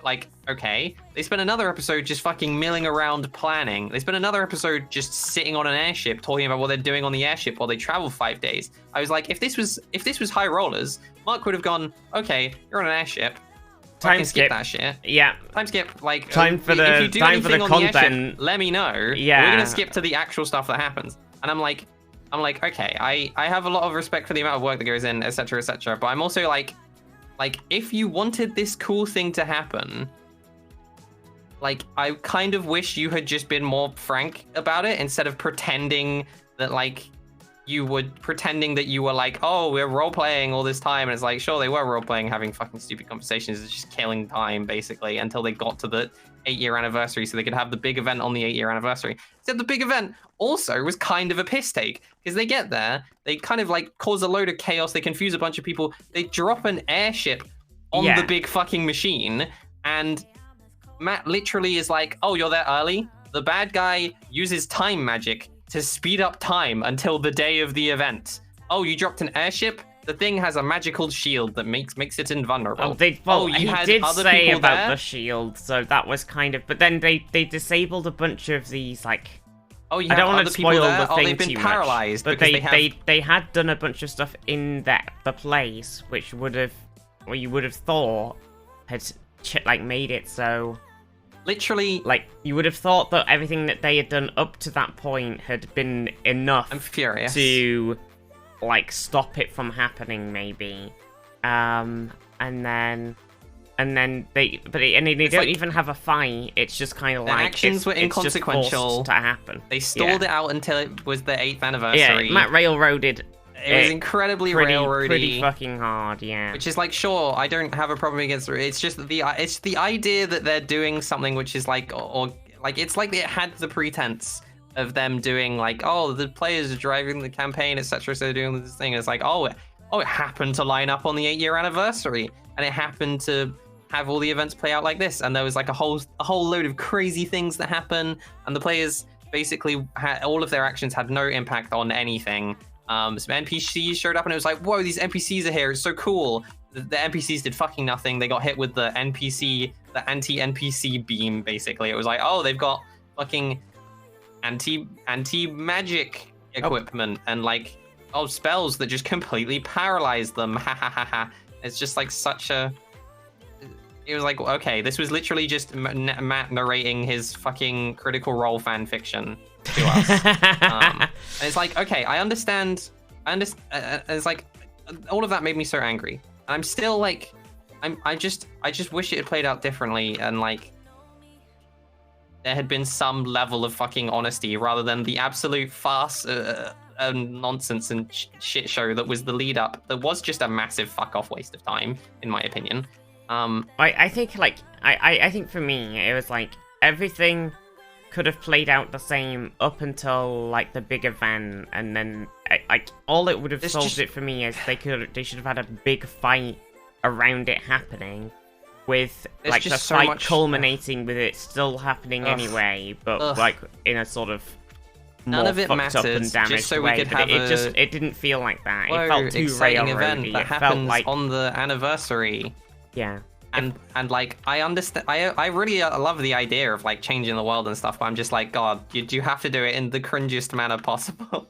Like, okay. They spent another episode just fucking milling around planning. They spent another episode just sitting on an airship talking about what they're doing on the airship while they travel 5 days. I was like, if this was High Rollers, Mark would have gone, okay, you're on an airship. Time skip skip that shit. Yeah. Time skip. Like, time for the if you do time for the anything on the content. airship, let me know. Yeah. We're gonna skip to the actual stuff that happens. And I'm like, okay, I have a lot of respect for the amount of work that goes in, etc., etc. But I'm also like, if you wanted this cool thing to happen, like, I kind of wish you had just been more frank about it instead of pretending that, like, you were like, oh, we're role-playing all this time. And it's like, sure, they were role-playing, having fucking stupid conversations. It's just killing time, basically, until they got to the 8-year anniversary so they could have the big event on the 8-year anniversary. Except the big event also was kind of a piss take, because they get there, they kind of, like, cause a load of chaos, they confuse a bunch of people, they drop an airship on the big fucking machine, and Matt literally is like, oh, you're there early? The bad guy uses time magic to speed up time until the day of the event. Oh, you dropped an airship? The thing has a magical shield that makes it invulnerable. He did say about the shield, so that was kind of... But then they disabled a bunch of these, like... Oh, you I don't want to spoil the thing they've been too paralyzed much, but they had done a bunch of stuff in the place, which would have... Well, you would have thought had, like, made it so... Literally... Like, you would have thought that everything that they had done up to that point had been enough... I'm furious. ...to, like, stop it from happening, maybe. And then they don't even have a fight. It's just kind of like... actions were inconsequential. To happen. They stalled it out until it was the 8th anniversary. Yeah, Matt railroaded... It was incredibly railroady. Pretty fucking hard, yeah. Which is like, sure, I don't have a problem against it. It's just it's the idea that they're doing something which is like, or like, it's like it had the pretense of them doing like, oh, the players are driving the campaign, etc. So they're doing this thing. And it's like, oh, it happened to line up on the 8-year anniversary, and it happened to have all the events play out like this, and there was like a whole load of crazy things that happen, and the players basically all of their actions had no impact on anything. Some NPCs showed up and it was like, whoa, these NPCs are here, it's so cool. The NPCs did fucking nothing. They got hit with the anti-NPC beam, basically. It was like, oh, they've got fucking anti-magic equipment and like, oh, spells that just completely paralyzed them. Ha ha ha ha. It's just like such a... It was like, okay, this was literally just Matt narrating his fucking Critical Role fan fiction to us. And it's like, okay, I understand. It's like, all of that made me so angry. And I'm still like, I just wish it had played out differently, and like, there had been some level of fucking honesty rather than the absolute farce and nonsense and shit show that was the lead up. That was just a massive fuck off waste of time, in my opinion. I think, like, I think for me, it was like, everything could have played out the same up until, like, the big event, and then, like, all it would have solved it for me is they should have had a big fight around it happening, with, like, the fight culminating with it still happening anyway, but, like, in a sort of None more of it fucked up and matters, damaged just so we way, could but have it didn't feel like that. Whoa, It felt too exciting railroady. event that It felt happens like on the anniversary. yeah. And like I understand, I really love the idea of like changing the world and stuff, but I'm just like, God, you have to do it in the cringiest manner possible.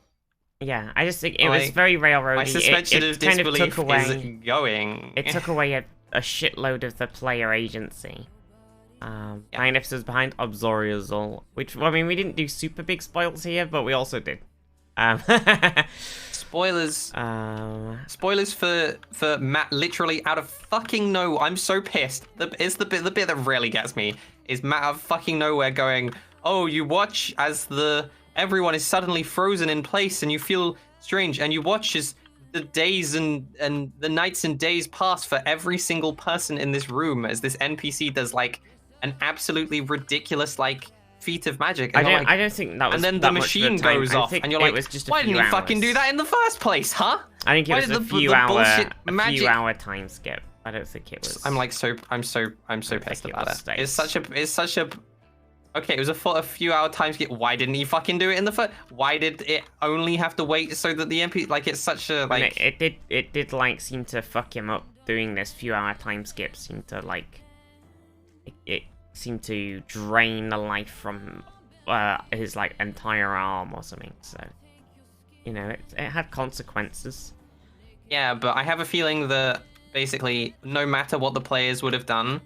Yeah, I just think it was very railroady. My suspension it of kind of disbelief took away, is going. It took away a shitload of the player agency. 9 episodes behind Obsoriazol, which, well, I mean, we didn't do super big spoils here, but we also did. Spoilers. Spoilers for Matt literally out of fucking nowhere. I'm so pissed. It's the bit that really gets me is Matt out of fucking nowhere going, "Oh, you watch as everyone is suddenly frozen in place and you feel strange, and you watch as the days and the nights and days pass for every single person in this room as this NPC does like an absolutely ridiculous like feat of magic." And I don't think that was. And then the machine goes off, and you're like, "Why didn't you fucking do that in the first place, huh?" I think it was a few hour time skip. I don't think it was. I'm so pissed about it. It's such a. Okay, it was a few hour time skip. Why didn't he fucking do it in the first? Why did it only have to wait so that the MP like it's such a like? It did like seem to fuck him up doing this few hour time skip. Seemed to like. It seemed to drain the life from his like entire arm or something. So, you know, it had consequences. Yeah, but I have a feeling that basically no matter what the players would have done,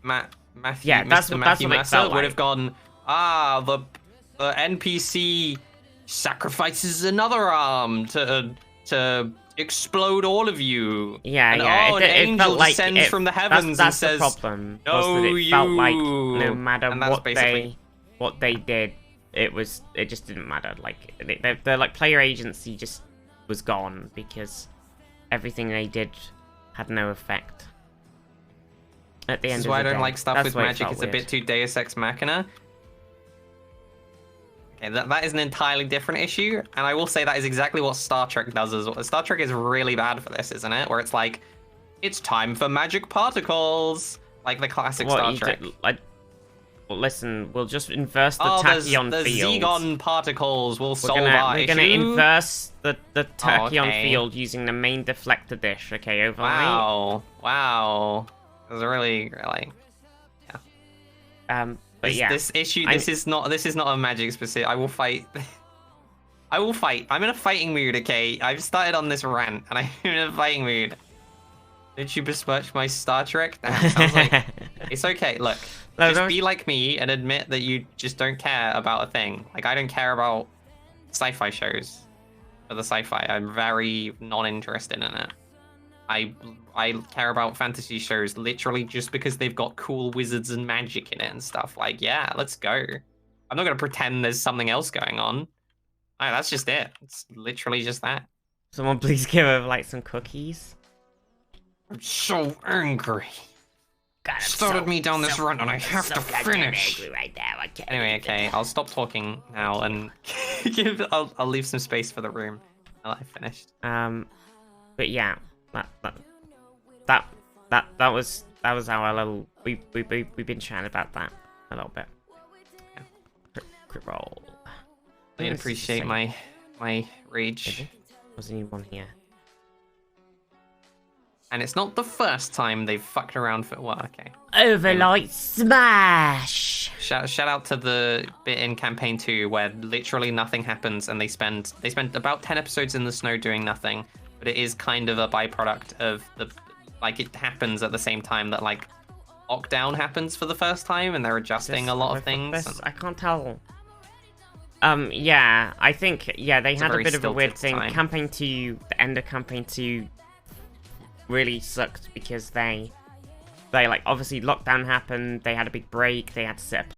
Matthew Mercer would have gone, the NPC sacrifices another arm to explode all of you. Yeah, and, yeah. an angel descends from the heavens and says, the problem. "No, it you." felt like no matter and what they did, it just didn't matter. Like the like player agency just was gone because everything they did had no effect. At the end of the day. This is why I don't like stuff with magic. It's a bit too Deus Ex Machina. Okay, that is an entirely different issue, and I will say that is exactly what Star Trek does as well. Star Trek is really bad for this, isn't it? Where it's like, it's time for magic particles, like the classic Star Trek. Well, listen, we'll just inverse the tachyon the field. Zegon particles will solve our issue. We're gonna inverse the tachyon field using the main deflector dish. Okay, over. Wow. It was really. Yeah. But yeah, this issue. This is not a magic specific. I will fight. I will fight. I'm in a fighting mood. Okay, I've started on this rant, and I'm in a fighting mood. Did you besmirch my Star Trek? That sounds like it's okay. Look, just be like me and admit that you just don't care about a thing. Like I don't care about sci-fi shows for the sci-fi. I'm very non-interested in it. I care about fantasy shows literally just because they've got cool wizards and magic in it and stuff. Like, yeah, let's go. I'm not gonna pretend there's something else going on. No, that's just it. It's literally just that. Someone please give her like some cookies. I'm so angry. God, started me down this run and I have to finish. Right now. Anyway, okay, I'll stop talking now and I'll leave some space for the room until I finished. But yeah, that was our little. We've been chatting about that a little bit. Yeah. Crit roll. I appreciate my rage. Was there anyone here? And it's not the first time they've fucked around for okay. Overlight smash. Shout out to the bit in campaign 2 where literally nothing happens and they spend about 10 episodes in the snow doing nothing, but it is kind of a byproduct of the like it happens at the same time that like lockdown happens for the first time and they're adjusting a lot of things. I can't tell. Yeah, I think they had a bit of a weird thing. Campaign 2, the end of campaign 2 really sucked because they like obviously lockdown happened, they had a big break, they had to set up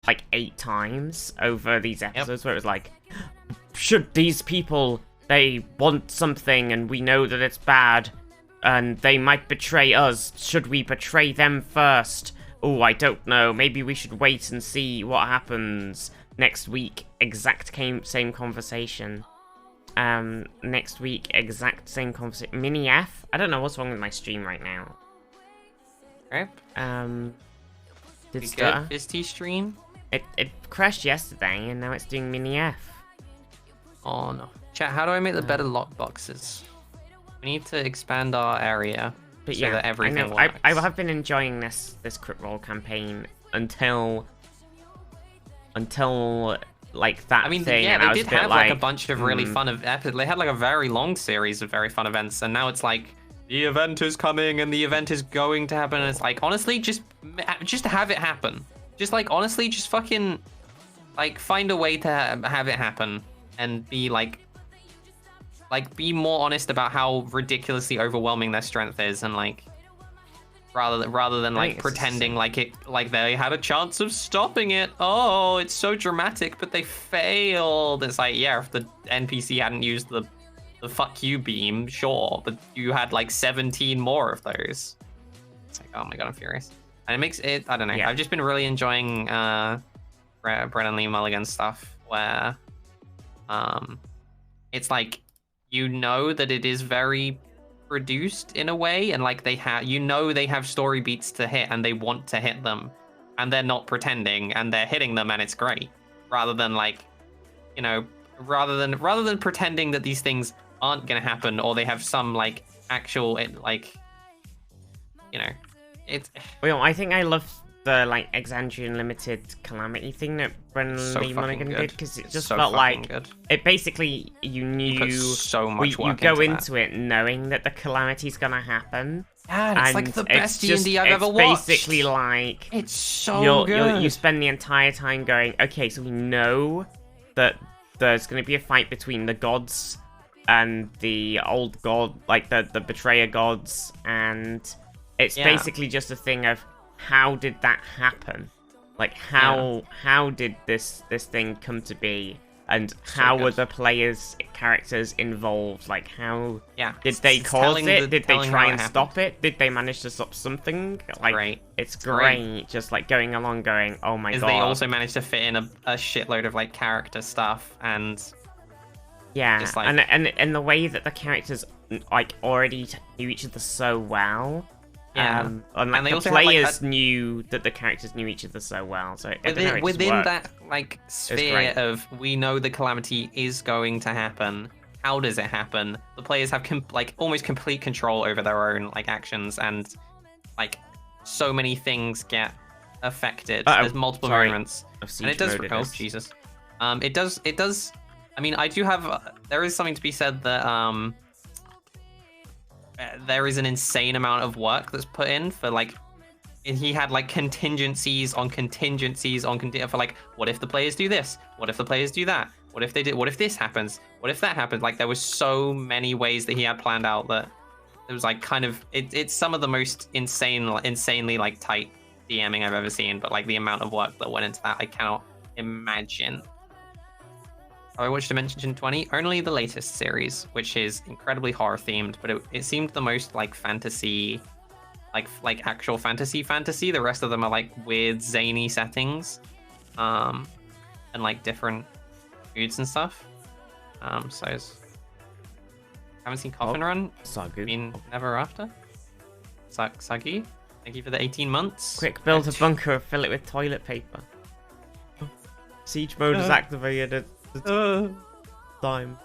like 8 times over these episodes where it was like, should these people, they want something and we know that it's bad and they might betray us. Should we betray them first? Oh, I don't know. Maybe we should wait and see what happens next week. Exact same conversation. Next week, exact same conversation. Mini F. I don't know what's wrong with my stream right now. Okay. Did We stutter? good? Is stream? It crashed yesterday, and now it's doing Mini F. Oh no. Chat, how do I make the better lock boxes? We need to expand our area But so yeah, that everything I know. works. I have been enjoying this crit roll campaign until like that I mean, thing. yeah, and I they was did a bit have like a bunch of really fun events. They had like a very long series of very fun events, and now it's like the event is coming and the event is going to happen. And it's like, honestly, just have it happen. Just like, honestly, just fucking like find a way to have it happen and be like be more honest about how ridiculously overwhelming their strength is, and like rather than like pretending like they had a chance of stopping it. Oh, it's so dramatic, but they failed. It's like, yeah, if the NPC hadn't used the fuck you beam, sure, but you had like 17 more of those. It's like, oh my god, I'm furious. And it makes it, I don't know. Yeah. I've just been really enjoying Brennan Lee Mulligan stuff where it's like, you know that it is very produced in a way, and like they have story beats to hit and they want to hit them, and they're not pretending and they're hitting them, and it's great, rather than like, you know, rather than pretending that these things aren't gonna happen, or they have some like actual like, you know, it's Well, I think I love the like Exandrian limited calamity thing that Brennan so Lee fucking Mulligan good. did, because it It's just so felt fucking like good. it basically you knew put so much you work go into into it knowing that the calamity's gonna happen. Yeah, it's like and the it's best D&D I've it's ever watched. Basically, like It's so good. you spend the entire time going, okay, so we know that there's going to be a fight between the gods and the old god, like the betrayer gods, and it's basically just a thing of how did that happen? Like how did this thing come to be? And how were the characters involved? Like, how did they cause it? Did they try and stop it? Did they manage to stop something? Like, Great. It's great. Just like going along, going, oh my god. They also managed to fit in a shitload of like character stuff, and yeah, like... and the way that the characters like already knew each other so well. And like, they the also players had, like, knew that the characters knew each other so well. So within that like sphere of, we know the calamity is going to happen. How does it happen? The players have like almost complete control over their own like actions, and like so many things get affected. There's multiple variants, and it does. Oh Jesus! It does. I mean, I do have. There is something to be said that there is an insane amount of work that's put in for like, he had like contingencies on contingencies on for like, what if the players do this? What if the players do that? What if they did? What if this happens? What if that happens? Like, there was so many ways that he had planned out that it was like kind of it's some of the most insanely like tight DMing I've ever seen. But like the amount of work that went into that, I cannot imagine. I watched Dimension 20, only the latest series, which is incredibly horror themed, but it seemed the most like fantasy, like actual fantasy. The rest of them are like weird zany settings, and like different moods and stuff. So haven't seen Coffin Run. Sagu. Been Never After. Sagi. Thank you for the 18 months. Quick, build a bunker, fill it with toilet paper. Siege mode is activated. Time.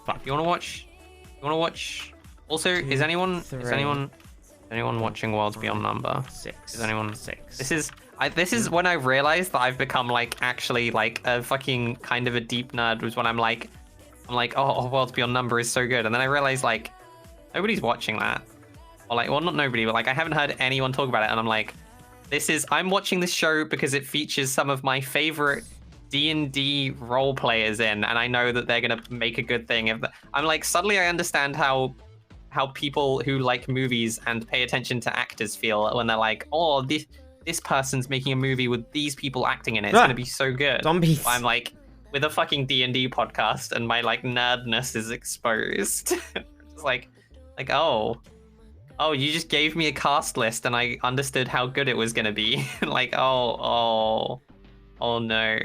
Fuck. You wanna watch? Also, is anyone watching Worlds Beyond Number? 6. Is anyone? 6. This is when I realized that I've become like actually like a fucking kind of a deep nerd. Was when I'm like, oh, Worlds Beyond Number is so good, and then I realized like nobody's watching that, or like, well, not nobody, but like I haven't heard anyone talk about it, and I'm like, I'm watching this show because it features some of my favorite D&D role players in, and I know that they're gonna make a good thing. I'm like, suddenly I understand how people who like movies and pay attention to actors feel when they're like, oh, this person's making a movie with these people acting in it. It's gonna be so good. Zombies. I'm like, with a fucking D&D podcast, and my like nerdness is exposed. It's like, oh, Oh, you just gave me a cast list and I understood how good it was gonna be. Like, oh no.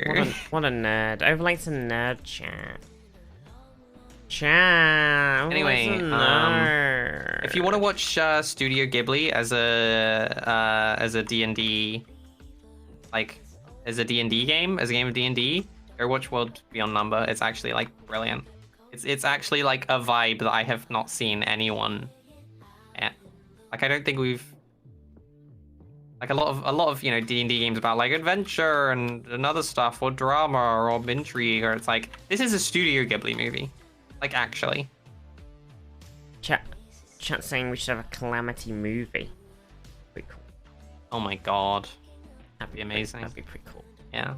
What a nerd. Overlay to nerd chat. Chat. Anyway, if you want to watch Studio Ghibli as a D&D, like as a D&D game, as a game of D&D, go watch World Beyond Number. It's actually like brilliant. It's actually like a vibe that I have not seen anyone. Like I don't think we've like a lot of you know D&D games about like adventure and other stuff or drama or intrigue, or it's like this is a Studio Ghibli movie. Like, actually. Chat saying we should have a Calamity movie. Pretty cool. Oh my god. That'd be amazing. That'd be pretty cool. Yeah.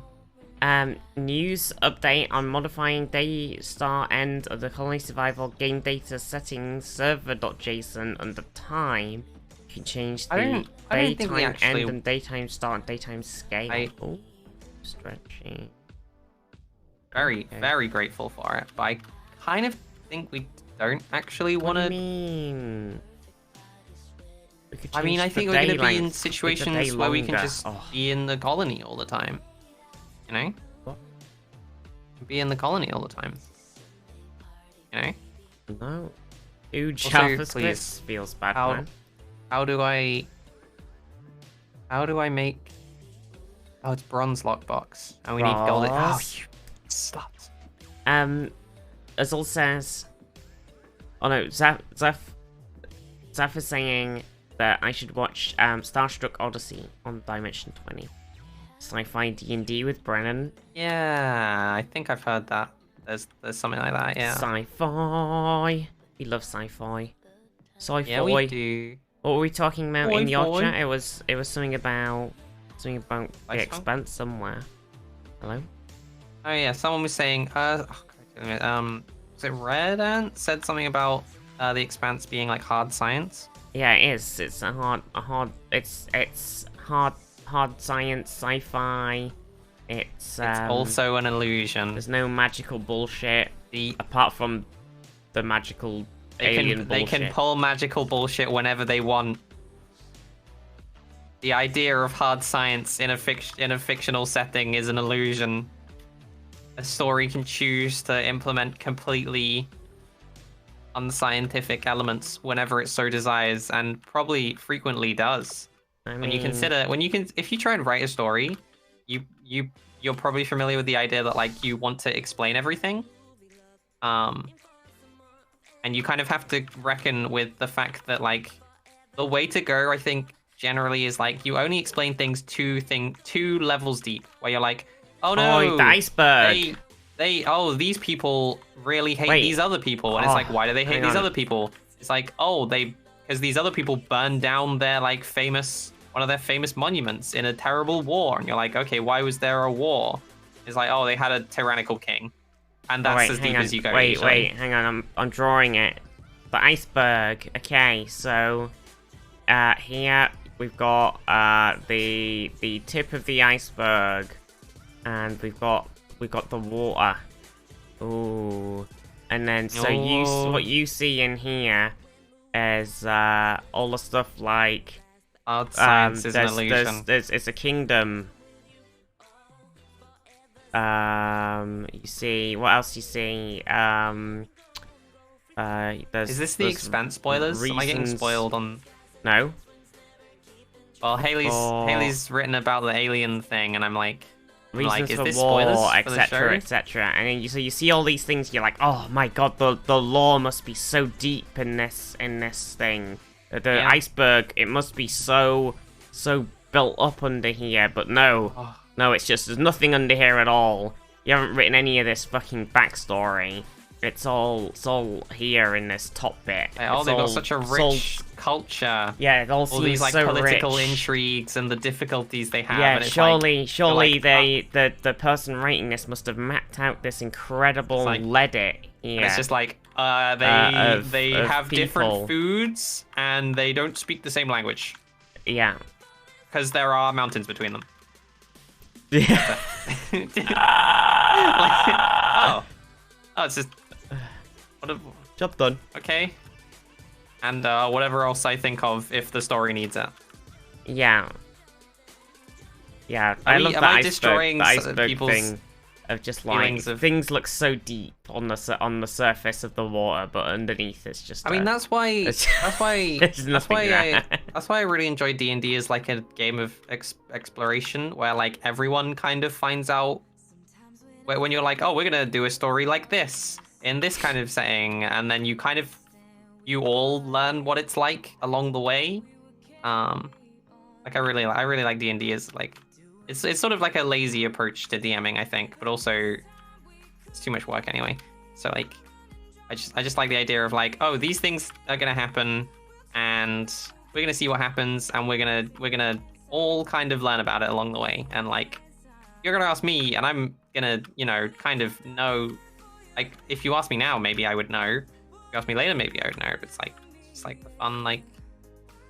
News update on modifying day start end of the Colony Survival game data settings server.json under time. You can change the daytime end and daytime start and daytime scale. Oh, stretchy. Very grateful for it, but I kind of think we don't actually want to. What do you mean? I mean, I think we're going to be in situations where we can just be in the colony all the time. You know? What? Be in the colony all the time. You know? No. Ooh, JavaScript feels bad, man. How do I make... Oh, it's bronze lockbox. And we need gold. Oh, you slut. Azul says... Oh no, Zaf is saying that I should watch Starstruck Odyssey on Dimension 20. Sci-fi D&D with Brennan. Yeah, I think I've heard that. There's something like that, yeah. Sci-fi. We love sci-fi. Sci-fi. Yeah, we do. What were we talking about in your chat? It was something about the Expanse somewhere. Hello? Oh yeah, someone was saying was it Red Ant said something about the Expanse being like hard science? Yeah, it is. It's it's hard science, sci-fi. It's also an illusion. There's no magical bullshit apart from the magical alien bullshit. They can pull magical bullshit whenever they want. The idea of hard science in a fictional setting is an illusion. A story can choose to implement completely unscientific elements whenever it so desires, and probably frequently does. If you try and write a story, you're probably familiar with the idea that like you want to explain everything, and you kind of have to reckon with the fact that like the way to go, I think generally is like you only explain things two levels deep, where you're like, oh no, the iceberg. These people really hate these other people, and it's like, why do they hate these other people? It's like, because these other people burned down their like one of their famous monuments in a terrible war, and you're like, okay, why was there a war? It's like, they had a tyrannical king, and that's as deep as you go. Wait, hang on, I'm drawing it. The iceberg. Okay, so here we've got the tip of the iceberg, and we've got the water. Ooh, and then what you see in here is all the stuff like. Science is an illusion. It's a kingdom. You see, what else you see? Is this the Expanse spoilers? Am I getting spoiled on? No. Well, Haley's written about the alien thing, and I'm like, Reasons is for this war, spoilers etc., etc. And then you see all these things. You're like, oh my god, the lore must be so deep in this thing. The iceberg, it must be so built up under here, but no, it's just there's nothing under here at all. You haven't written any of this fucking backstory. It's all here in this top bit. They've got such a rich culture. Yeah, it all seems these like so political rich. Intrigues and the difficulties they have. Yeah, and it's surely the person writing this must have mapped out this incredible Reddit. Yeah, it's just like they have people. different foods and they don't speak the same language. Yeah, because there are mountains between them. Yeah. It's just job done. Okay. and whatever else I think of if the story needs it. Yeah. Yeah, I love am the I iceberg, destroying the iceberg people's thing of just like feelings of- things look so deep on the surface of the water, but underneath it's just. I mean, that's why there's nothing there. that's why I really enjoy D&D as like a game of exploration where like everyone kind of finds out when you're like, oh, we're gonna do a story like this in this kind of setting, and then you all learn what it's like along the way. Like I really like D&D as like it's sort of like a lazy approach to DMing, I think, but also it's too much work anyway. So like I just like the idea of like, oh, these things are gonna happen, and we're gonna see what happens, and we're gonna all kind of learn about it along the way. And like, you're gonna ask me, and I'm gonna, kind of know. Like, if you ask me now, maybe I would know. If you ask me later, maybe I would know. But it's like the fun, like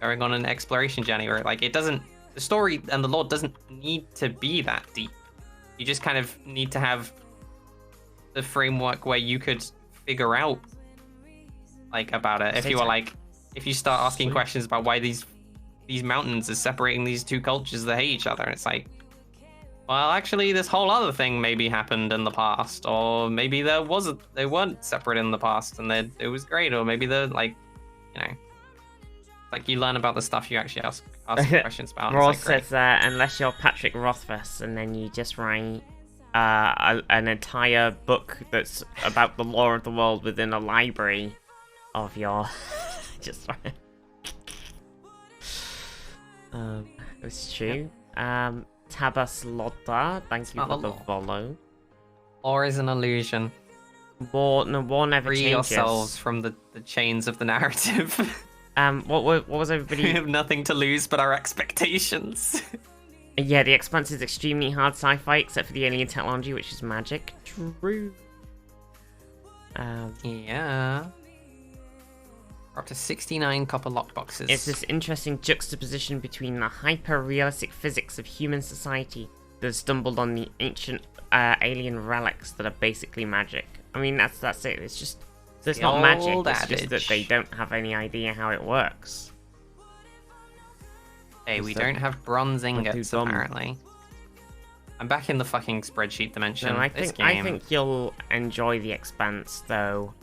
going on an exploration journey where like the story and the lore doesn't need to be that deep. You just kind of need to have the framework where you could figure out like about it. If you start asking questions about why these mountains are separating these two cultures that hate each other, and it's like, well, actually this whole other thing maybe happened in the past, or maybe they weren't separate in the past and it was great, or maybe they're like, like you learn about the stuff you actually ask questions about. Ross says unless you're Patrick Rothfuss, and then you just write an entire book that's about the lore of the world within a library of your just it's true. Tabas Lotta, thank you for the follow. Or is an illusion. War never Free changes. yourselves from the chains of the narrative. What was everybody? We have nothing to lose but our expectations. Yeah, The Expanse is extremely hard sci-fi, except for the alien technology, which is magic. True. Yeah. We're up to 69 copper lockboxes. It's this interesting juxtaposition between the hyper-realistic physics of human society that has stumbled on the ancient alien relics that are basically magic. I mean, that's it. It's just it's not magic. It's just that they don't have any idea how it works. Hey, we don't have bronze ingots apparently. I'm back in the fucking spreadsheet dimension. No, I think you'll enjoy The Expanse though.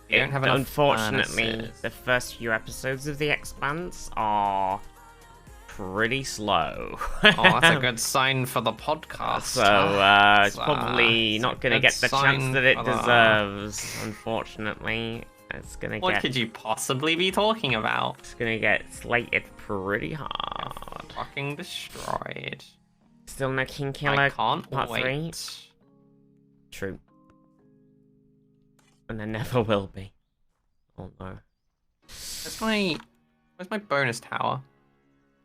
You don't have enough unfortunately, furnaces. the first few episodes of The Expanse are pretty slow. Oh, that's a good sign for the podcast. So, it's probably not going to get the chance that it for the- deserves, unfortunately. It's going What to could you possibly be talking about? It's going to get slated pretty hard. Fucking destroyed. Still no King I Killer can't Part 3? wait. True. And there never will be. Oh no. Where's my bonus tower?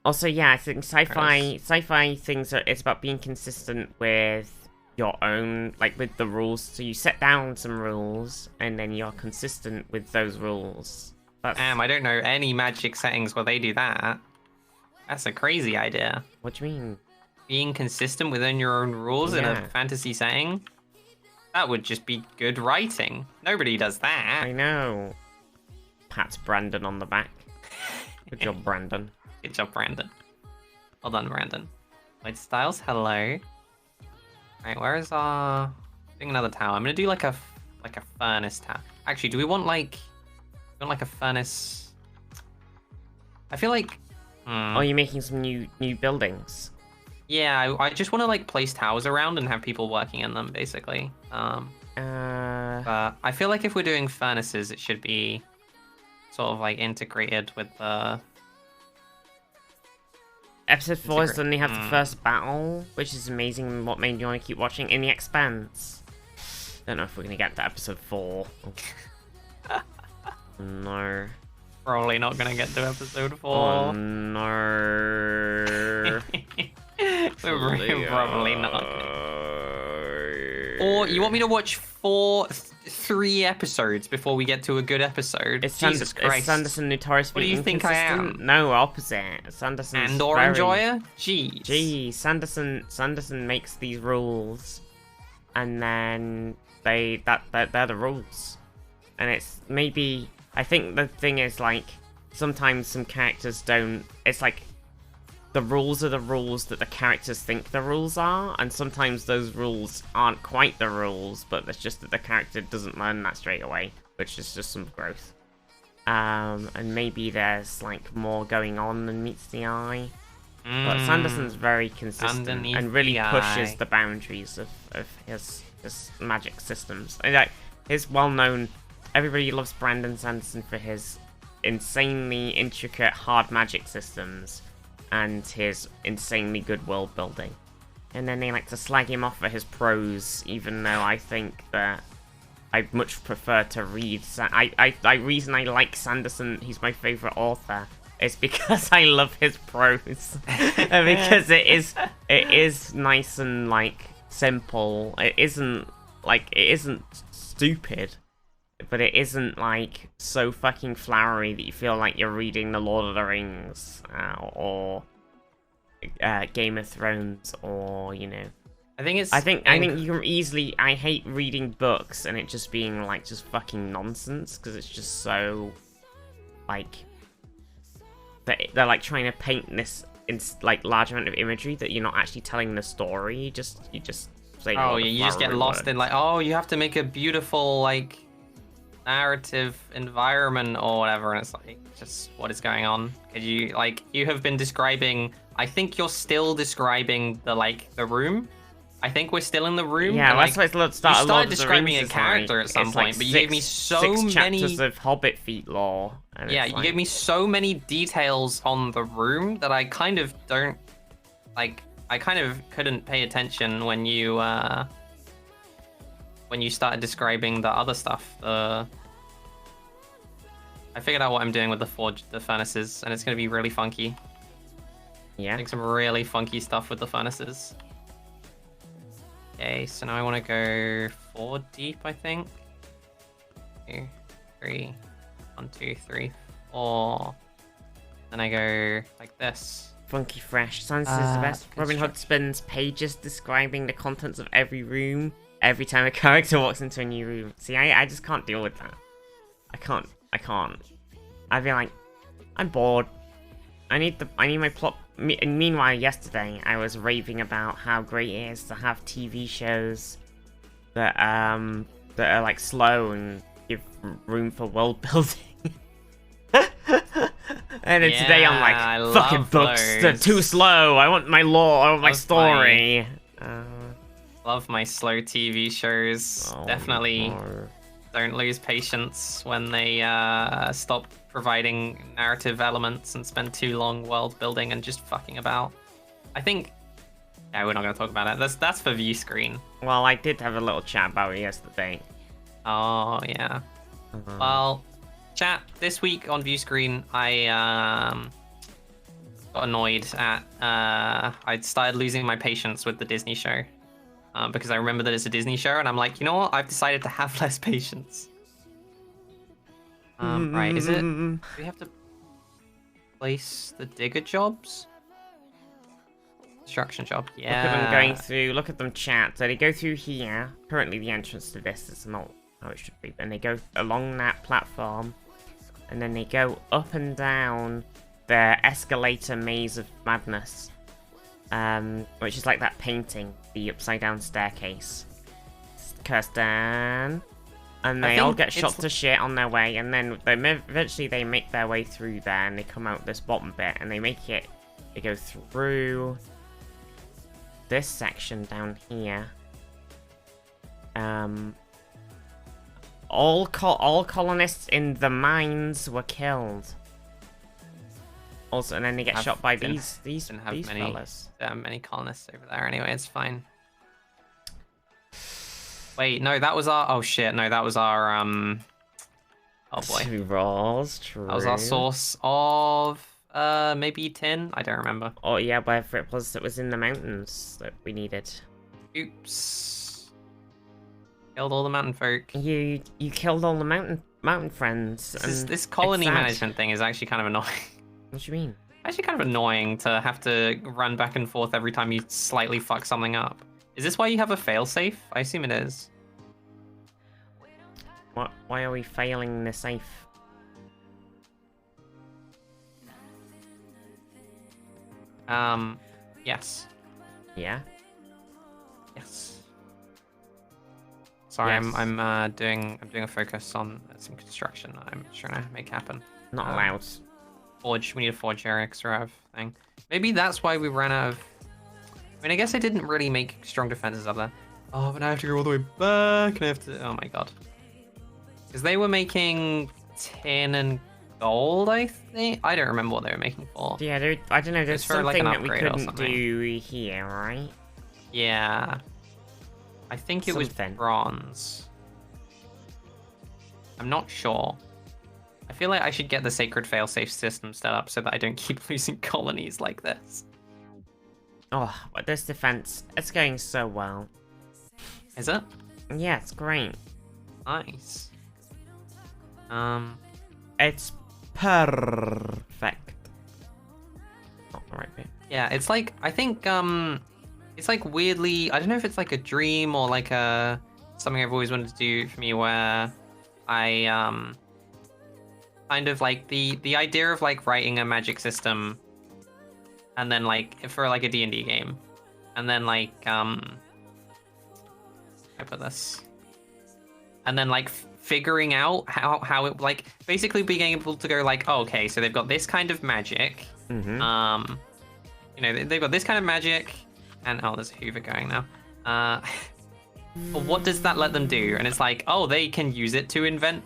Also, yeah, I think sci-fi things it's about being consistent with your own, like with the rules. So you set down some rules, and then you're consistent with those rules. Damn, I don't know any magic settings where they do that. That's a crazy idea. What do you mean? Being consistent within your own rules in a fantasy setting? That would just be good writing. Nobody does that. I know. Pats Brandon on the back. Good job, Brandon. Good job, Brandon. Well done, Brandon. White Styles, hello. Alright, where is our... Doing another tower. I'm gonna do like a furnace tower. Actually, do we want like a furnace? I feel like... Oh, you're making some new buildings? Yeah, I just want to like place towers around and have people working in them, basically. But I feel like if we're doing furnaces, it should be sort of like integrated with the... Episode 4 is only have the first battle, which is amazing and what made you want to keep watching in The Expanse. Don't know if we're going to get to episode 4. Oh. No. Probably not going to get to episode 4. Oh, no. We're probably not. Or you want me to watch 3 episodes before we get to a good episode? Jesus Christ. Is Sanderson notorious for being What do you think I am? No, opposite. Sanderson's Andor enjoyer? Jeez. Gee, Sanderson makes these rules, and then they're the rules, and it's maybe I think the thing is, like, sometimes some characters don't... It's like, the rules are the rules that the characters think the rules are, and sometimes those rules aren't quite the rules, but it's just that the character doesn't learn that straight away, which is just some growth. And maybe there's, like, more going on than meets the eye. But Sanderson's very consistent and really pushes the boundaries of his magic systems. And, like, his well-known... Everybody loves Brandon Sanderson for his insanely intricate hard magic systems and his insanely good world building. And then they like to slag him off for his prose, even though I think that I much prefer to read... reason I like Sanderson, he's my favourite author, is because I love his prose. Because it is nice and, like, simple. It isn't stupid. But it isn't, like, so fucking flowery that you feel like you're reading The Lord of the Rings, or Game of Thrones, or, you know... I think you can easily... I hate reading books and it just being, like, just fucking nonsense, because it's just so, like... They're, like, trying to paint this, like, large amount of imagery that you're not actually telling the story, you just say... Oh, yeah, you just get lost in, like, oh, you have to make a beautiful, like... narrative environment or whatever, and it's like, just what is going on? Could you, like, you have been describing, I think you're still describing the room. I think we're still in the room. Yeah, that's why you started describing a character at some point, but you gave me so many chapters of Hobbit feet lore. Yeah, you gave me so many details on the room that I kind of don't, like, I kind of couldn't pay attention when you started describing the other stuff. I figured out what I'm doing with the furnaces, and it's going to be really funky. Yeah. Doing some really funky stuff with the furnaces. Okay, so now I want to go 4 deep, I think. 2, 3, 1, 2, 3, 4. Then I go like this. Funky fresh. Sounds is the best. Robin Hood spends pages describing the contents of every room every time a character walks into a new room. See, I just can't deal with that. I can't. I'd be like, I'm bored. I need my plot. And meanwhile, yesterday I was raving about how great it is to have TV shows that are like slow and give room for world building. And then today I'm like, fucking books, they're too slow. I want my lore. I want my story. Love my slow TV shows. Definitely don't lose patience when they stop providing narrative elements and spend too long world building and just fucking about. I think... Yeah, we're not going to talk about it. That's for view screen. Well, I did have a little chat about it yesterday. Oh, yeah. Well, chat, this week on view screen, I got annoyed at... I started losing my patience with the Disney show. Because I remember that it's a Disney show, and I'm like, you know what? I've decided to have less patience. Right, is it... Do we have to place the digger jobs? Construction job, yeah. Look at them going through, look at them chat. So they go through here. Currently the entrance to this is not how it should be. And they go along that platform. And then they go up and down the escalator maze of madness. Which is like that painting, the upside down staircase. Kirsten. And they all get shot to shit on their way, and then eventually they make their way through there, and they come out this bottom bit, and they go through this section down here. All colonists in the mines were killed. Also, and then they get shot by these fellas. Many colonists over there anyway, it's fine. Wait, no, that was our... Oh, shit, no, that was our, Oh, boy. True. That was our source of, maybe tin? I don't remember. Oh, yeah, wherever it was that was in the mountains that we needed. Oops. Killed all the mountain folk. You killed all the mountain friends. This colony management thing is actually kind of annoying. What do you mean? Actually kind of annoying to have to run back and forth every time you slightly fuck something up. Is this why you have a failsafe? I assume it is. Why are we failing the safe? Yes. Yeah. Yes. Sorry, Yes. I'm doing a focus on some construction. I'm trying to make happen. Not allowed. Forge. We need a forge area sort of thing. Maybe that's why we ran out of. I mean, I guess I didn't really make strong defenses up there. Oh, but I have to go all the way back, and I have to. Oh my god. Because they were making tin and gold, I think. I don't remember what they were making for. Yeah, I don't know. There's It's for, like, something an that we upgrade or couldn't something. do here, right? Yeah. I think it was Something. bronze. I'm not sure. I feel like I should get the sacred failsafe system set up so that I don't keep losing colonies like this. Oh, but this defense, it's going so well. Is it? Yeah, it's great. Nice. It's perfect. Not the right bit. Yeah, it's like, I think, it's like weirdly, I don't know if it's like a dream or like something I've always wanted to do for me where I, kind of like the idea of like writing a magic system and then like for like a D&D game and then like I put this and then like figuring out how it like basically being able to go like, oh, okay, so they've got this kind of magic, Mm-hmm. you know, they've got this kind of magic and oh, there's a Hoover going now, but what does that let them do? And it's like, oh, they can use it to invent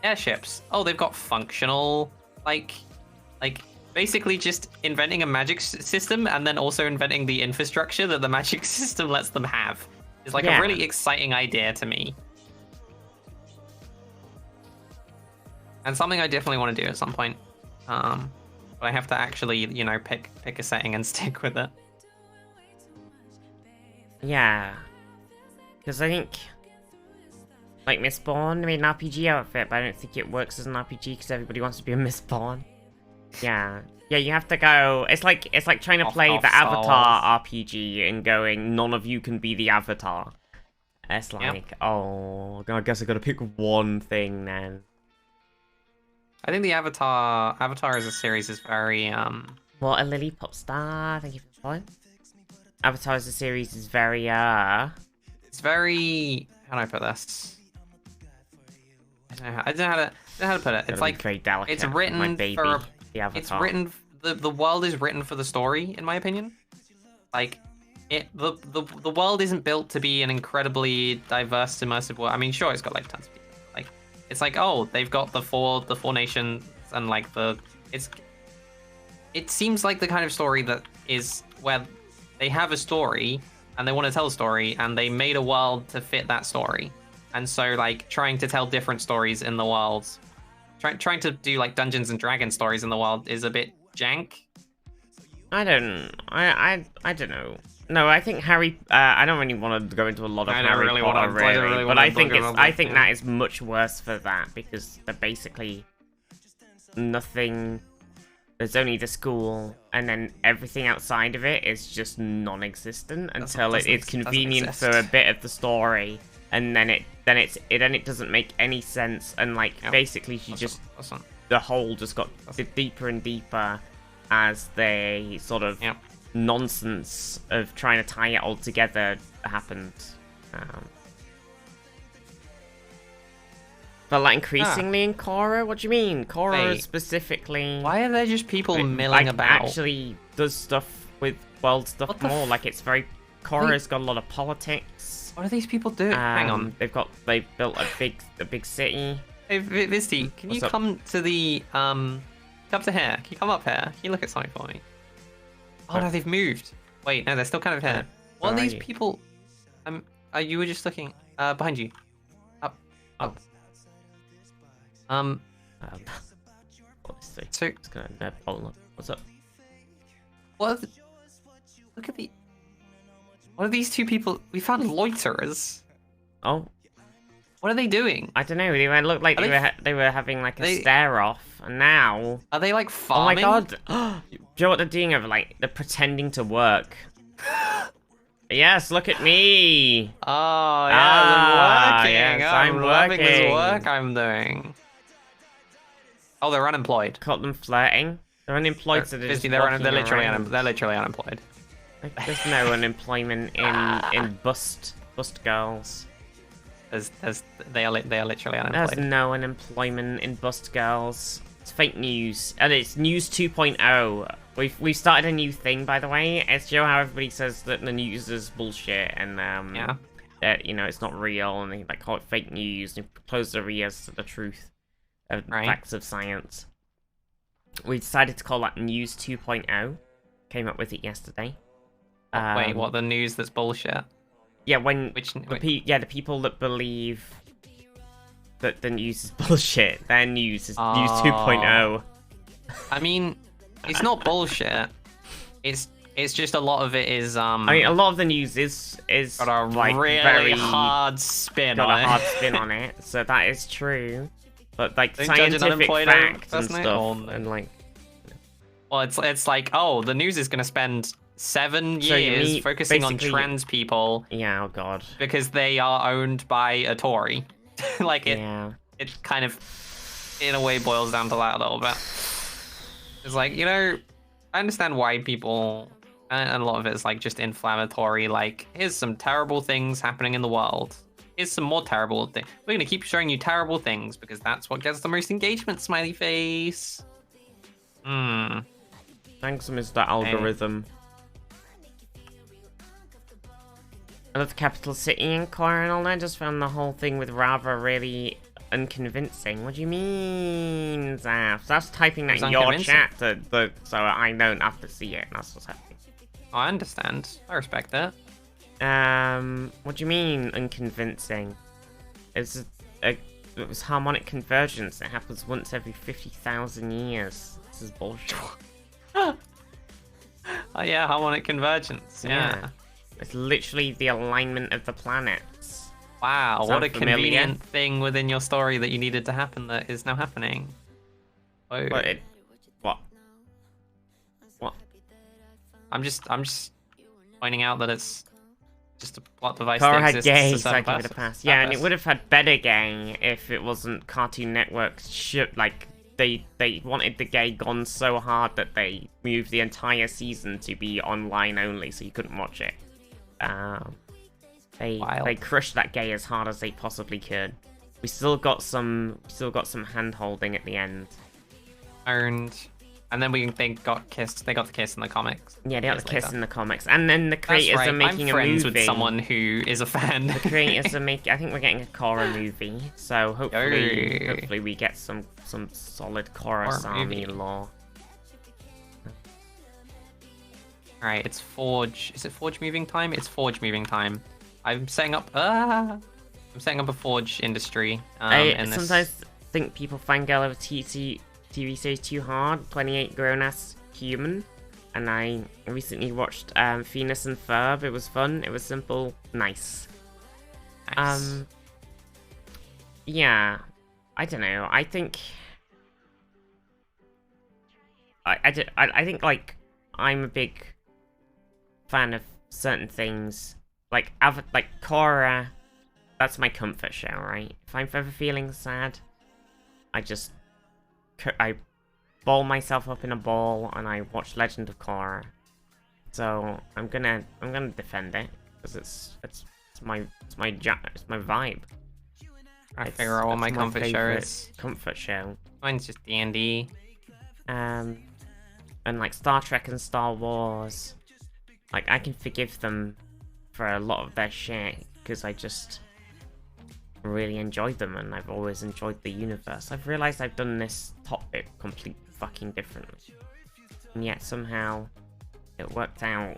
airships. Oh, they've got functional, like basically just inventing a magic system and then also inventing the infrastructure that the magic system lets them have. It's like Yeah. a really exciting idea to me. And something I definitely want to do at some point. But I have to actually, you know, pick a setting and stick with it. Yeah. Because I think, like, Mistborn made an RPG outfit, but I don't think it works as an RPG because everybody wants to be a Mistborn. Yeah. Yeah, you have to go... It's like trying to play Off the Souls. Avatar RPG and going, none of you can be the Avatar. It's like, oh, I guess I gotta pick one thing then. I think the Avatar as a series is very, What, a Lily Pop Star? Thank you for following. Avatar as a series is very, it's very, how do I put this? I don't know how to put it. It's like very delicate. it's written my baby, for the Avatar. it's written the world is written for the story, in my opinion. Like the world isn't built to be an incredibly diverse, immersive world. I mean, sure, it's got like tons of people. Like it's like, oh, they've got the four nations and like it seems like the kind of story that is where they have a story and they want to tell a story and they made a world to fit that story. And so like trying to tell different stories in the world, trying to do like Dungeons and Dragons stories in the world is a bit jank. I don't know. No, I think Harry. I don't really want to go into a lot of I don't Harry really Potter, wanna- I don't really but wanna I think talk it's. about I that, think yeah. that is much worse for that because they're basically nothing. There's only the school, and then everything outside of it is just non-existent until it's doesn't convenient exist. for a bit of the story, and then it doesn't make any sense, and like Yep. basically the hole just got deeper and deeper as they sort of Yep. nonsense of trying to tie it all together happened. But like increasingly in Korra, what do you mean? Korra Wait. specifically, Why are there just people milling like, about? actually does stuff with world stuff What the more. f- Like it's very Korra's got a lot of politics. What are these people doing? Hang on. They've built a big city. Hey, Visty, can you What's up? come to the come to here? Can you come up here? Can you look at something for me? Oh no, they've moved. Wait, no, they're still kind of here. What Where are are these you? people? You were just looking behind you. Up. Obviously, So it's gonna pull up. What's up? what? Look at the. What are these two people? We found loiterers. Oh, What are they doing? I don't know. They looked like Are they were having like a they- stare off, and now. Are they like Oh farming? my god! Do you know what they're doing over like they're pretending to work? Yes, look at me. Oh, yeah, Ah, I'm working. yes, I'm I'm loving this working. work I'm doing. Oh, they're unemployed. Caught them flirting. They're unemployed, so they're just they're walking literally around. they're literally unemployed. Like, there's no unemployment in bust girls. They are literally unemployed. There's no unemployment in bust girls. It's fake news, and it's news 2.0. We've started a new thing, by the way. It's you know how everybody says that the news is bullshit and that you know it's not real, and they like call it fake news and close their ears to the truth of facts of science. We decided to call that News 2.0. Came up with it yesterday. Wait, what? The news that's bullshit? Yeah, the people that believe that the news is bullshit, their news is News 2.0. I mean, it's not bullshit. It's just a lot of it is I mean, a lot of the news is got a like really very hard spin got on a it. hard spin on it, so that is true. But like Don't judge an scientific unemployed facts and person, stuff, or no? and like Well, it's like, oh, the news is going to spend 7 So you years mean focusing on basically- trans people yeah, oh god, because they are owned by a Tory. Like it kind of, in a way, boils down to that a little bit. It's like, you know, I understand why people, and a lot of it is like just inflammatory. Like, here's some terrible things happening in the world. Here's some more terrible things. We're gonna keep showing you terrible things because that's what gets the most engagement. Smiley face. Thanks, Mr. Algorithm. I love the capital city in Korra and all that. Just found the whole thing with Rava really unconvincing. What do you mean, Zaf? That's typing that in your chat, so I don't have to see it. That's what's happening. I understand. I respect that. What do you mean unconvincing? It was harmonic convergence. It happens once every 50,000 years. This is bullshit. Oh yeah, harmonic convergence. Yeah. It's literally the alignment of the planets. Wow, Sound what a familiar? convenient thing within your story that you needed to happen that is now happening. Oh. What? I'm just pointing out that it's just a plot device Korra that had exists gay, to so serve I a give it a purpose. pass. Yeah, and it would have had better gay if it wasn't Cartoon Network's shit. Like, they wanted the gay gone so hard that they moved the entire season to be online only, so you couldn't watch it. They crushed that gay as hard as they possibly could. We still got some hand holding at the end. And then they got kissed. They got the kiss in the comics. Yeah, they got the kiss in the comics, and then the creators are making I'm friends a movie. with someone who is a fan. The creators are making. I think we're getting a Korra movie, so hopefully we get some solid Korra-sami lore. Alright, it's Forge. Is it Forge moving time? It's Forge moving time. I'm setting up a Forge industry. I sometimes think people fangirl over TV series too hard. 28 grown-ass human. And I recently watched Phineas and Ferb. It was fun. It was simple. Nice. Yeah. I don't know. I think... I think, like, I'm a big fan of certain things. Like Korra, that's my comfort show, right? If I'm ever feeling sad, I ball myself up in a ball and I watch Legend of Korra. So I'm gonna defend it because it's my vibe. I figure out what my comfort show is. Comfort show. Mine's just D&D. And like Star Trek and Star Wars, like I can forgive them for a lot of their shit because I just really enjoyed them and I've always enjoyed the universe. I've realized I've done this topic completely fucking differently, and yet somehow it worked out